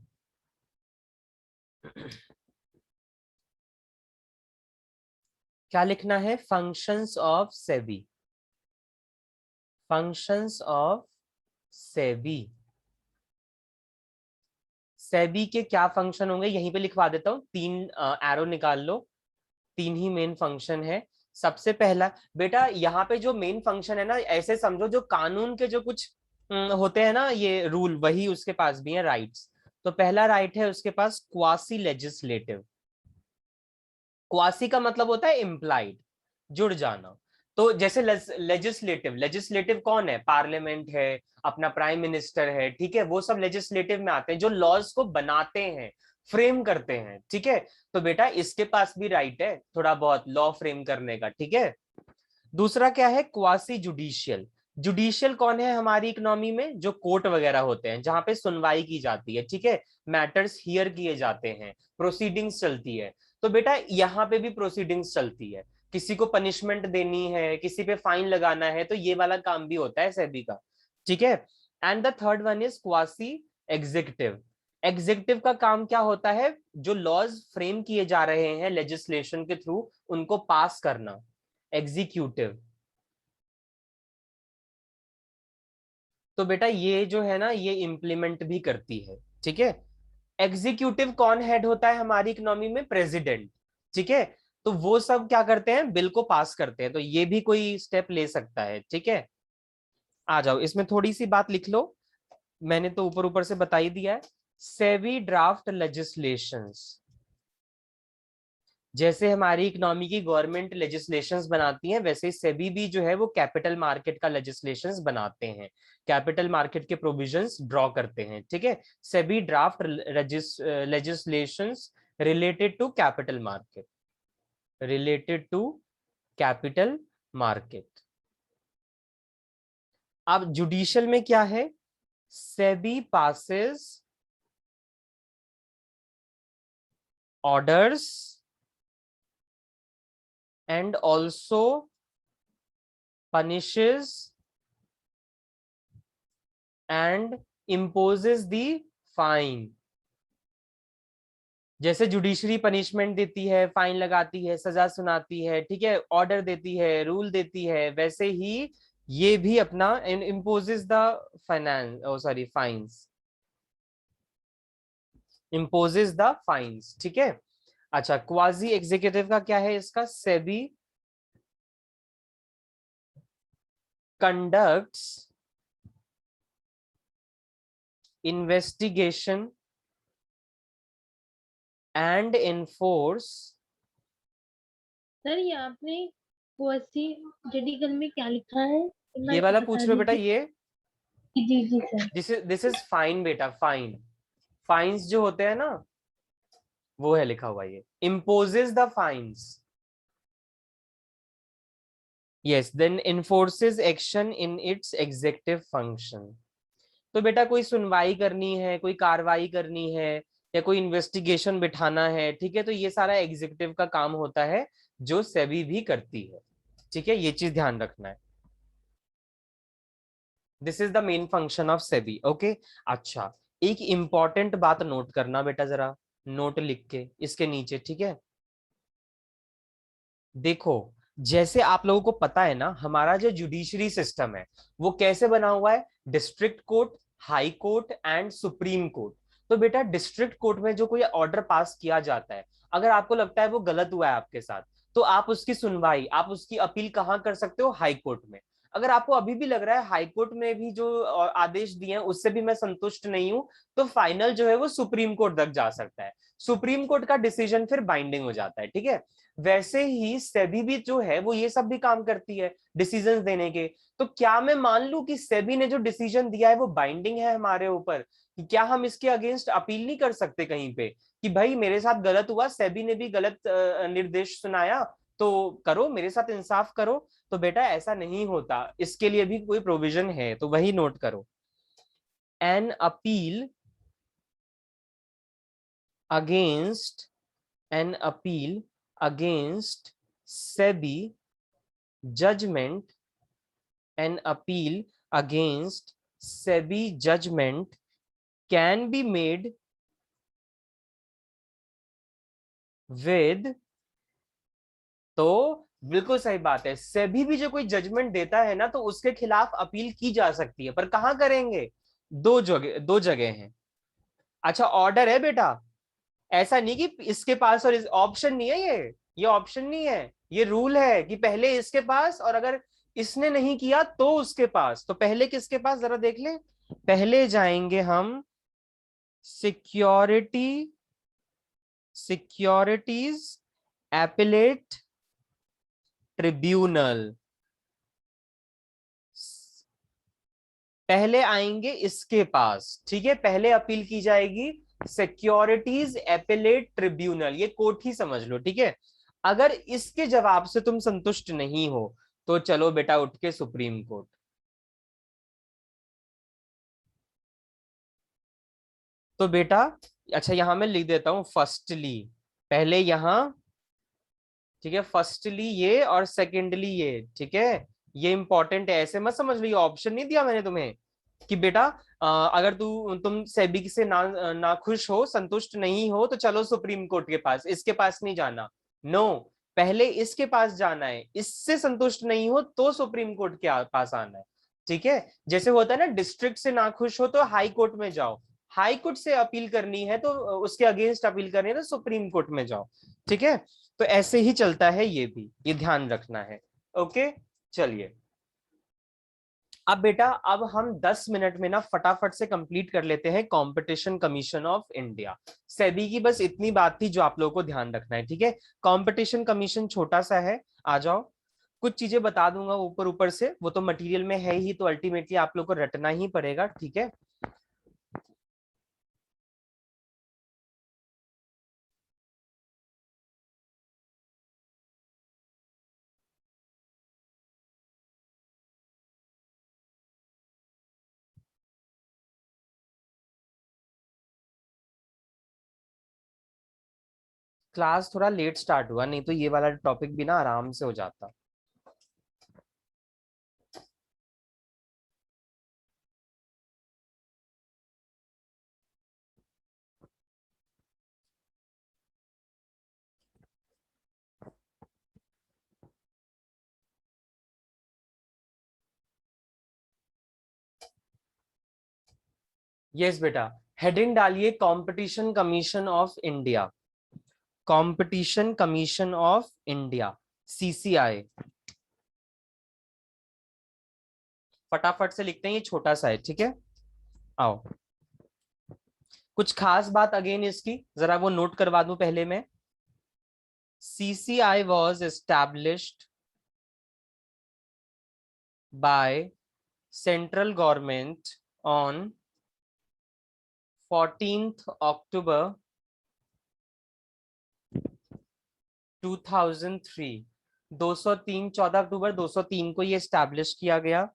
क्या लिखना है? Functions of SEBI. Functions of SEBI. SEBI के क्या फंक्शन होंगे यहीं पे लिखवा देता हूं, 3 एरो निकाल लो। 3 ही मेन फंक्शन है। सबसे पहला बेटा, यहाँ पे जो मेन फंक्शन है ना, ऐसे समझो जो कानून के जो कुछ होते हैं ना ये रूल, वही उसके पास भी है राइट्स। तो पहला राइट है उसके पास क्वासी लेजिस्लेटिव। क्वासी का मतलब होता है इम्प्लाइड, जुड़ जाना। तो जैसे लेजिस्लेटिव, लेजिस्लेटिव कौन है? पार्लियामेंट है, अपना प्राइम मिनिस्टर है, ठीक है। वो सब लेजिस्लेटिव में आते हैं, जो लॉज को बनाते हैं, फ्रेम करते हैं, ठीक है। तो बेटा इसके पास भी राइट है थोड़ा बहुत लॉ फ्रेम करने का, ठीक है। दूसरा क्या है? Quasi judicial. जुडिशियल कौन है हमारी इकोनॉमी में? जो कोर्ट वगैरह होते हैं, जहां पे सुनवाई की जाती है, ठीक है। मैटर्स हियर किए जाते हैं, प्रोसीडिंग्स चलती है। तो बेटा यहाँ पे भी प्रोसीडिंग्स चलती है। किसी को पनिशमेंट देनी है, किसी पे फाइन लगाना है, तो ये वाला काम भी होता है सेबी का, ठीक है। And the third one is quasi executive. Executive का काम क्या होता है? जो लॉज फ्रेम किए जा रहे हैं लेजिस्लेशन के थ्रू, उनको पास करना, एग्जीक्यूटिव। तो बेटा ये जो है ना, ये इंप्लीमेंट भी करती है, ठीक है। एग्जीक्यूटिव कौन हेड होता है हमारी इकोनॉमी में? प्रेसिडेंट, ठीक है। तो वो सब क्या करते हैं? बिल को पास करते हैं। तो ये भी कोई स्टेप ले सकता है, ठीक है। आ जाओ, इसमें थोड़ी सी बात लिख लो, मैंने तो ऊपर ऊपर से बता ही दिया है। SEBI draft legislations. जैसे हमारी इकोनॉमी की गवर्नमेंट लेजिस्लेशंस बनाती हैं, वैसे सेबी भी जो है वो कैपिटल मार्केट का लेजिस्लेशंस बनाते हैं, कैपिटल मार्केट के प्रोविजंस ड्रॉ करते हैं, ठीक है। SEBI draft legislations related to capital market, related to capital market. अब जुडिशियल में क्या है? SEBI passes orders and also punishes and imposes the fine। जैसे जुडिशरी पनिशमेंट देती है, फाइन लगाती है, सजा सुनाती है, ठीक है, ऑर्डर देती है, रूल देती है, वैसे ही ये भी अपना imposes the finance, oh sorry fines, imposes the fines, ठीक है। अच्छा, क्वाजी एग्जीक्यूटिव का क्या है? इसका SEBI conducts investigation and enforce। Sir ये आपने क्वासी जुडिकल में क्या लिखा है? ये वाला पूछ रहे हो बेटा? ये जी जी सर। दिस इज फाइन बेटा, फाइन। फाइन्स जो होते हैं ना, वो है लिखा हुआ ये, imposes the fines। yes, then enforces action in its executive function। तो बेटा कोई सुनवाई करनी है, कोई कार्रवाई करनी है, या कोई इन्वेस्टिगेशन बिठाना है, ठीक है, तो ये सारा एग्जीक्यूटिव का काम होता है, जो सेबी भी करती है, ठीक है। ये चीज ध्यान रखना है। This is the main function of SEBI, okay. अच्छा, एक इंपॉर्टेंट बात नोट करना बेटा, जरा नोट लिख के इसके नीचे, ठीक है। देखो, जैसे आप लोगों को पता है ना, हमारा जो जुडिशरी सिस्टम है वो कैसे बना हुआ है, district court, high court and supreme court. तो बेटा डिस्ट्रिक्ट कोर्ट में जो कोई ऑर्डर पास किया जाता है, अगर आपको लगता है वो गलत हुआ है आपके साथ, तो आप उसकी सुनवाई, आप उसकी अपील कहाँ कर सकते हो, हाई कोर्ट में। अगर आपको अभी भी लग रहा है हाई कोर्ट में भी जो आदेश दिए हैं उससे भी मैं संतुष्ट नहीं हूं, तो फाइनल जो है वो सुप्रीम कोर्ट तक जा सकता है। सुप्रीम कोर्ट का डिसीजन फिर बाइंडिंग हो जाता है, ठीक है। वैसे ही सेबी भी जो है वो ये सब भी काम करती है डिसीजंस देने के। तो क्या मैं मान लूं कि सेबी ने जो डिसीजन दिया है वो बाइंडिंग है हमारे ऊपर, कि क्या हम इसके अगेंस्ट अपील नहीं कर सकते कहीं पे, कि भाई मेरे साथ गलत हुआ, सेबी ने भी गलत निर्देश सुनाया, तो करो मेरे साथ इंसाफ करो। तो बेटा ऐसा नहीं होता, इसके लिए भी कोई प्रोविजन है, तो वही नोट करो। An appeal against an appeal against SEBI judgment, an appeal against SEBI judgment can be made with, तो बिल्कुल सही बात है, सेबी भी जो कोई जजमेंट देता है ना तो उसके खिलाफ अपील की जा सकती है, पर कहां करेंगे, दो जगह हैं। अच्छा ऑर्डर है बेटा, ऐसा नहीं कि इसके पास और ऑप्शन नहीं है, ये ऑप्शन नहीं है, ये रूल है कि पहले इसके पास, और अगर इसने नहीं किया तो उसके पास। तो पहले किसके पास जरा देख ले, पहले जाएंगे हम सिक्योरिटीज एपिलेट ट्रिब्यूनल, पहले आएंगे इसके पास, ठीक है। पहले अपील की जाएगी सिक्योरिटीज एपिलेट ट्रिब्यूनल, ये कोर्ट ही समझ लो, ठीक है। अगर इसके जवाब से तुम संतुष्ट नहीं हो तो चलो बेटा उठ के सुप्रीम कोर्ट। तो बेटा अच्छा यहां मैं लिख देता हूं फर्स्टली, पहले यहां, ठीक है, फर्स्टली ये और सेकेंडली ये, ठीक है। ये इंपॉर्टेंट है, ऐसे मत समझ लो, ऑप्शन नहीं दिया मैंने तुम्हें कि बेटा अगर तुम सेबी से ना खुश हो, संतुष्ट नहीं हो, तो चलो सुप्रीम कोर्ट के पास, इसके पास नहीं जाना। नो, पहले इसके पास जाना है, इससे संतुष्ट नहीं हो तो सुप्रीम कोर्ट के पास आना है, ठीक है। जैसे होता है ना, डिस्ट्रिक्ट से ना खुश हो तो हाई कोर्ट में जाओ, हाई कोर्ट से अपील करनी है तो उसके अगेंस्ट अपील करनी है तो सुप्रीम कोर्ट में जाओ, ठीक है। तो ऐसे ही चलता है, ये भी ये ध्यान रखना है। ओके चलिए, अब बेटा अब हम 10 मिनट में ना फटाफट से कंप्लीट कर लेते हैं competition commission of India. SEBI की बस इतनी बात थी जो आप लोगों को ध्यान रखना है, ठीक है। कंपटीशन कमीशन छोटा सा है, आ जाओ, कुछ चीजें बता दूंगा ऊपर ऊपर से, वो तो मटेरियल में है ही, तो अल्टीमेटली आप लोग को रटना ही पड़ेगा, ठीक है। क्लास थोड़ा लेट स्टार्ट हुआ, नहीं तो ये वाला टॉपिक भी ना आराम से हो जाता। यस बेटा, हेडिंग डालिए competition commission of India, competition commission of India, CCI. फटाफट से लिखते हैं, ये छोटा सा है, ठीक है। आओ, कुछ खास बात अगेन इसकी जरा वो नोट करवा दूं पहले मैं। CCI was established by central government on 14th October 2003, 203, 14 अक्टूबर 203 को ये एस्टैब्लिश किया गया।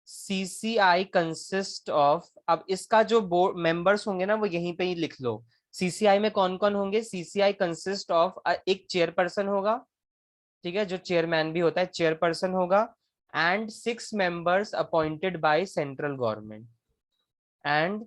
सीसीआई कंसिस्ट ऑफ, अब इसका जो बोर्ड मेंबर्स होंगे ना वो यहीं पे ही लिख लो, सीसीआई में कौन कौन होंगे। सीसीआई कंसिस्ट ऑफ, एक चेयरपर्सन होगा, ठीक है, जो चेयरमैन भी होता है, चेयरपर्सन होगा, and 6 members appointed by central government, and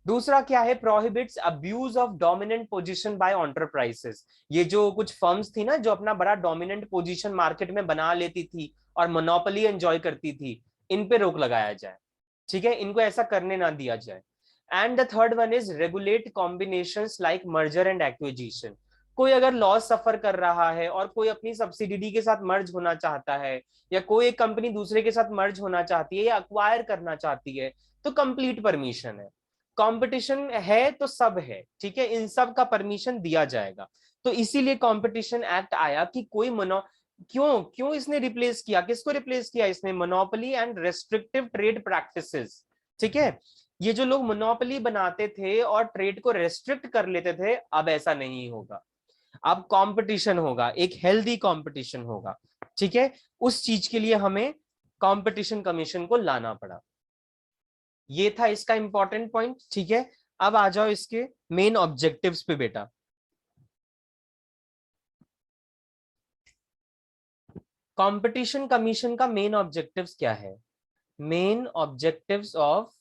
दूसरा क्या है, prohibits abuse of dominant position by enterprises. ये जो कुछ फर्म्स थी ना जो अपना बड़ा डोमिनेंट पोजीशन मार्केट में बना लेती थी और मोनोपोली एंजॉय करती थी, इन पे रोक लगाया जाए, ठीक है, इनको ऐसा करने ना दिया जाए। And the third one is regulate combinations like merger and acquisition. कोई अगर लॉस सफर कर रहा है और कोई अपनी सब्सिडी के साथ मर्ज होना चाहता है, या कोई एक कंपनी दूसरे के साथ मर्ज होना चाहती है या अक्वायर करना चाहती है, तो कंप्लीट परमिशन है। कंपटीशन है तो सब है, ठीक है, इन सब का परमिशन दिया जाएगा। तो इसीलिए कंपटीशन एक्ट आया कि कोई मनो क्यों क्यों इसने रिप्लेस किया, किसको रिप्लेस किया इसने, monopoly and restrictive trade practices, ठीक है। ये जो लोग मोनोपोली बनाते थे और ट्रेड को रेस्ट्रिक्ट कर लेते थे, अब ऐसा नहीं होगा, अब कंपटीशन होगा, एक हेल्दी कंपटीशन होगा, ठीक है। उस चीज के लिए हमें कंपटीशन कमीशन को लाना पड़ा। ये था इसका इंपॉर्टेंट पॉइंट, ठीक है। अब आ जाओ इसके मेन ऑब्जेक्टिव्स पे बेटा। कंपटीशन कमीशन का मेन ऑब्जेक्टिव्स क्या है? Main objectives of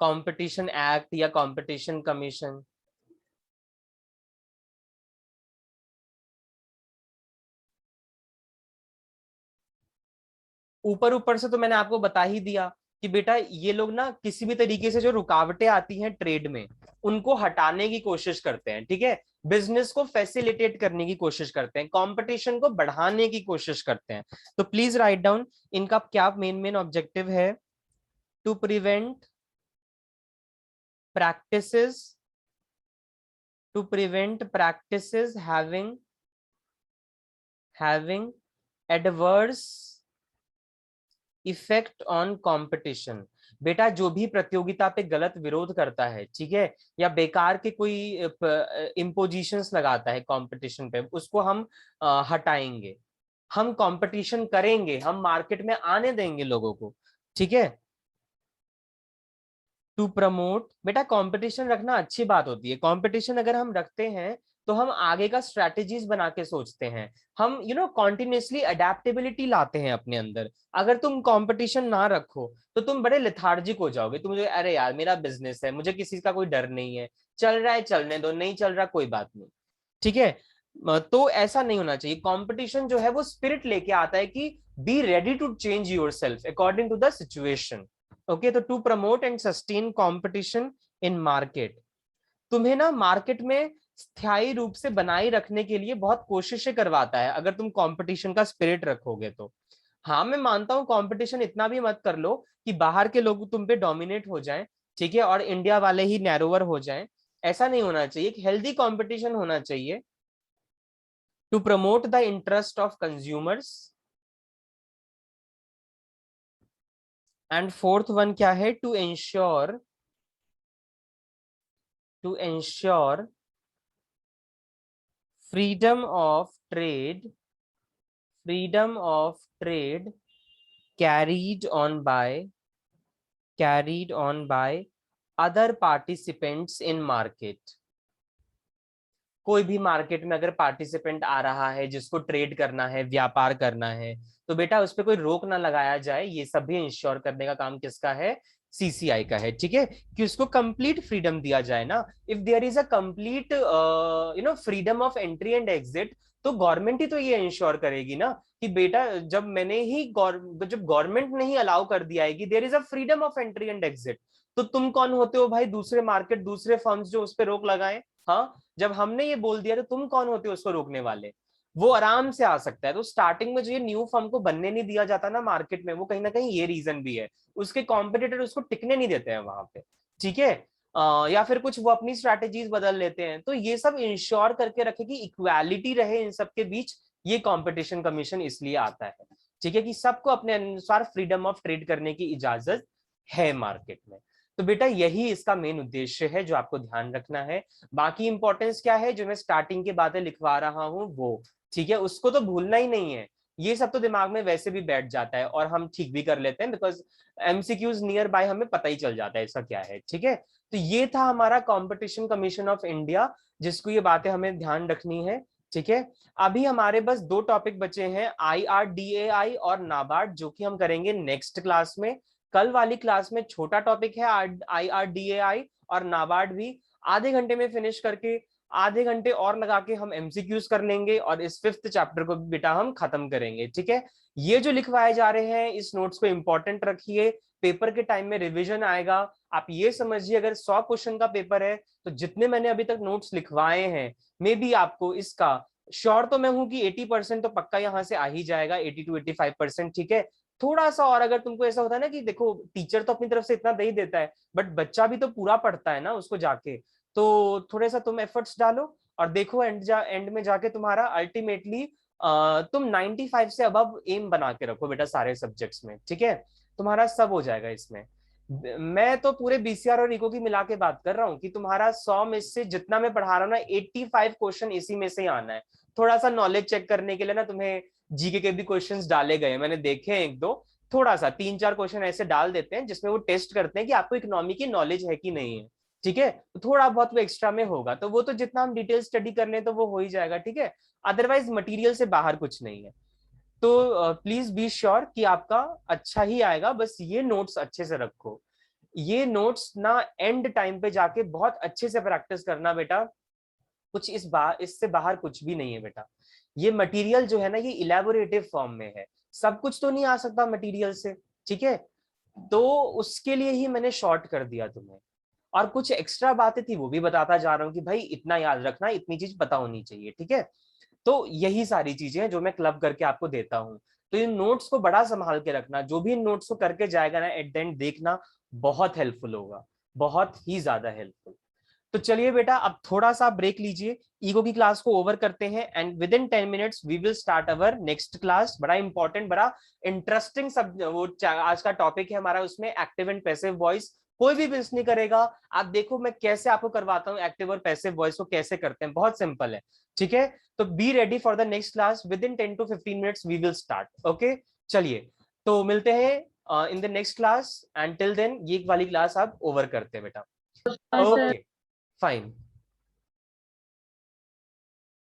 competition act या कंपटीशन कमीशन, ऊपर ऊपर से तो मैंने आपको बता ही दिया कि बेटा ये लोग ना किसी भी तरीके से जो रुकावटें आती हैं ट्रेड में, उनको हटाने की कोशिश करते हैं, ठीक है। बिजनेस को फैसिलिटेट करने की कोशिश करते हैं, कंपटीशन को बढ़ाने की कोशिश करते हैं। तो प्लीज राइट डाउन इनका क्या मेन मेन ऑब्जेक्टिव है। To prevent practices, to prevent practices having adverse effect on competition. बेटा जो भी प्रतियोगिता पे गलत विरोध करता है, ठीक है, या बेकार के कोई इम्पोजिशंस लगाता है कंपटीशन पे, उसको हम हटाएंगे, हम कंपटीशन करेंगे, हम मार्केट में आने देंगे लोगों को, ठीक है। टू प्रमोट, बेटा कंपटीशन रखना अच्छी बात होती है, कंपटीशन अगर हम रखते हैं तो हम आगे का स्ट्रेटेजीज बना के सोचते हैं, हम कॉन्टिन्यूसली अडेप्टेबिलिटी लाते हैं अपने अंदर। अगर तुम कंपटीशन ना रखो तो तुम बड़े लेथार्जिक हो जाओगे, तुम मुझे अरे यार मेरा बिजनेस है, मुझे किसी का कोई डर नहीं है, चल रहा है चलने दो, नहीं चल रहा कोई बात नहीं, ठीक है। तो ऐसा नहीं होना चाहिए। कंपटीशन जो है वो स्पिरिट लेके आता है कि be ready to change yourself according to the situation. Okay, तो to promote and sustain competition in market, तुम्हें ना मार्केट में स्थायी रूप से बनाए रखने के लिए बहुत कोशिशें करवाता है अगर तुम कंपटीशन का स्पिरिट रखोगे तो। हाँ मैं मानता हूँ कंपटीशन इतना भी मत कर लो कि बाहर के लोग तुम पे डोमिनेट हो जाएं, ठीक है, और इंडिया वाले ही नैरोवर हो जाएं, ऐसा नहीं होना चाहिए, एक हेल्दी कंपटीशन होना चाहिए। To promote the interest of consumers, and fourth one क्या है, to ensure freedom of trade, freedom of trade carried on by other participants in market। कोई भी मार्केट में अगर पार्टिसिपेंट आ रहा है जिसको ट्रेड करना है, व्यापार करना है, तो बेटा उस पर कोई रोक ना लगाया जाए, ये सब भी इंश्योर करने का काम किसका है, सीसीआई का है, ठीक है, कि उसको कंप्लीट फ्रीडम दिया जाए ना। If there is a complete freedom of entry and exit, तो गवर्नमेंट ही तो ये इंश्योर करेगी ना कि बेटा जब गवर्नमेंट ने ही अलाउ कर दिया है कि there is a freedom of entry and exit, तो तुम कौन होते हो भाई दूसरे मार्केट दूसरे फर्म्स जो उस पर रोक लगाए। हाँ, जब हमने ये बोल दिया तो तुम कौन होते हो उसको रोकने वाले। वो आराम से आ सकता है। तो स्टार्टिंग में जो ये न्यू फर्म को बनने नहीं दिया जाता ना मार्केट में, वो कहीं ना कहीं ये रीजन भी है, उसके कॉम्पिटिटर उसको टिकने नहीं देते हैं वहां पे, ठीक है। या फिर कुछ वो अपनी स्ट्रैटेजीज बदल लेते हैं, तो ये सब इंश्योर करके रखे कि इक्वालिटी रहे इन सबके बीच। ये कंपटीशन कमीशन इसलिए आता है, ठीक है, कि सबको अपने अनुसार फ्रीडम ऑफ ट्रेड करने की इजाजत है मार्केट में। तो बेटा यही इसका मेन उद्देश्य है जो आपको ध्यान रखना है। बाकी इंपॉर्टेंस क्या है जो मैं स्टार्टिंग की बातें लिखवा रहा हूं वो, ठीक है, उसको तो भूलना ही नहीं है। ये सब तो दिमाग में वैसे भी बैठ जाता है और हम ठीक भी कर लेते हैं, बिकॉज एमसीक्यूज नियर बाय हमें पता ही चल जाता है इसका क्या है, ठीक है। तो ये था हमारा कंपटीशन कमीशन ऑफ इंडिया, जिसको ये बातें हमें ध्यान रखनी है, ठीक है। अभी हमारे बस दो टॉपिक बचे हैं, IRDAI और नाबार्ड, जो कि हम करेंगे नेक्स्ट क्लास में, कल वाली क्लास में छोटा टॉपिक है IRDAI और नाबार्ड भी, आधे घंटे में फिनिश करके आधे घंटे और लगा के हम MCQs कर लेंगे और इस 5th चैप्टर को बेटा हम खत्म करेंगे, ठीक है। ये जो लिखवाए जा रहे हैं इस नोट्स को इंपॉर्टेंट रखिए, पेपर के टाइम में रिवीजन आएगा। आप ये समझिए अगर 100 क्वेश्चन का पेपर है तो जितने मैंने अभी तक नोट्स लिखवाए हैं मे बी आपको इसका श्योर तो मैं हूं कि 80% तो पक्का यहाँ से आ ही जाएगा, 80 to 85%, ठीक है। थोड़ा सा और अगर तुमको ऐसा होता है ना कि देखो टीचर तो अपनी तरफ से इतना दे ही देता है बट बच्चा भी तो पूरा पढ़ता है ना उसको जाके, तो थोड़ा सा तुम एफर्ट्स डालो और देखो एंड में जाके तुम्हारा अल्टीमेटली तुम 95 से अबव एम बना के रखो बेटा सारे सब्जेक्ट्स में, ठीक है। तुम्हारा सब हो जाएगा इसमें। मैं तो पूरे BCR और इको की मिला के बात कर रहा हूँ कि तुम्हारा 100 में से जितना मैं पढ़ा रहा हूँ ना 85 क्वेश्चन इसी में से ही आना है। थोड़ा सा नॉलेज चेक करने के लिए ना तुम्हें जीके के भी क्वेश्चंस डाले गए, मैंने देखे हैं एक दो, थोड़ा सा 3-4 क्वेश्चन ऐसे डाल देते हैं जिसमें वो टेस्ट करते हैं कि आपको इकोनॉमी की नॉलेज है कि नहीं है, ठीक है। तो थोड़ा बहुत वो एक्स्ट्रा में होगा, तो वो तो जितना हम डिटेल स्टडी कर लें तो वो हो ही जाएगा, ठीक है। अदरवाइज मटेरियल से बाहर कुछ नहीं है। तो प्लीज बी श्योर कि आपका अच्छा ही आएगा, बस ये नोट्स अच्छे से रखो। ये नोट्स ना एंड टाइम पे जाके बहुत अच्छे से प्रैक्टिस करना बेटा, कुछ इससे बाहर कुछ भी नहीं है बेटा। ये मटेरियल जो है ना ये इलेबोरेटिव फॉर्म में है, सब कुछ तो नहीं आ सकता मटेरियल से, ठीक है। तो उसके लिए ही मैंने शॉर्ट कर दिया तुम्हें, और कुछ एक्स्ट्रा बातें थी वो भी बताता जा रहा हूँ कि भाई इतना याद रखना, इतनी चीज पता होनी चाहिए, ठीक है। तो यही सारी चीजें हैं जो मैं क्लब करके आपको देता हूँ। तो इन नोट्स को बड़ा संभाल के रखना, जो भी इन नोट्स को करके जाएगा ना एट द एंड देखना बहुत हेल्पफुल होगा, बहुत ही ज्यादा हेल्पफुल। तो चलिए बेटा अब थोड़ा सा ब्रेक लीजिए, ईगो की क्लास को ओवर करते हैं and within 10 minutes we will start our next class. बड़ा इंपॉर्टेंट बड़ा इंटरेस्टिंग सब वो आज का टॉपिक है हमारा, उसमें एक्टिव एंड पैसिव वॉइस। कोई भी मिस नहीं करेगा, आप देखो मैं कैसे आपको करवाता हूँ एक्टिव और पैसिव वॉइस को कैसे करते हैं, बहुत सिंपल है, ठीक है। तो be ready for the next class, within 10 to 15 minutes we will start, okay. चलिए तो मिलते हैं in the next class and till then ये वाली क्लास आप ओवर करते हैं बेटा, ओके फाइन।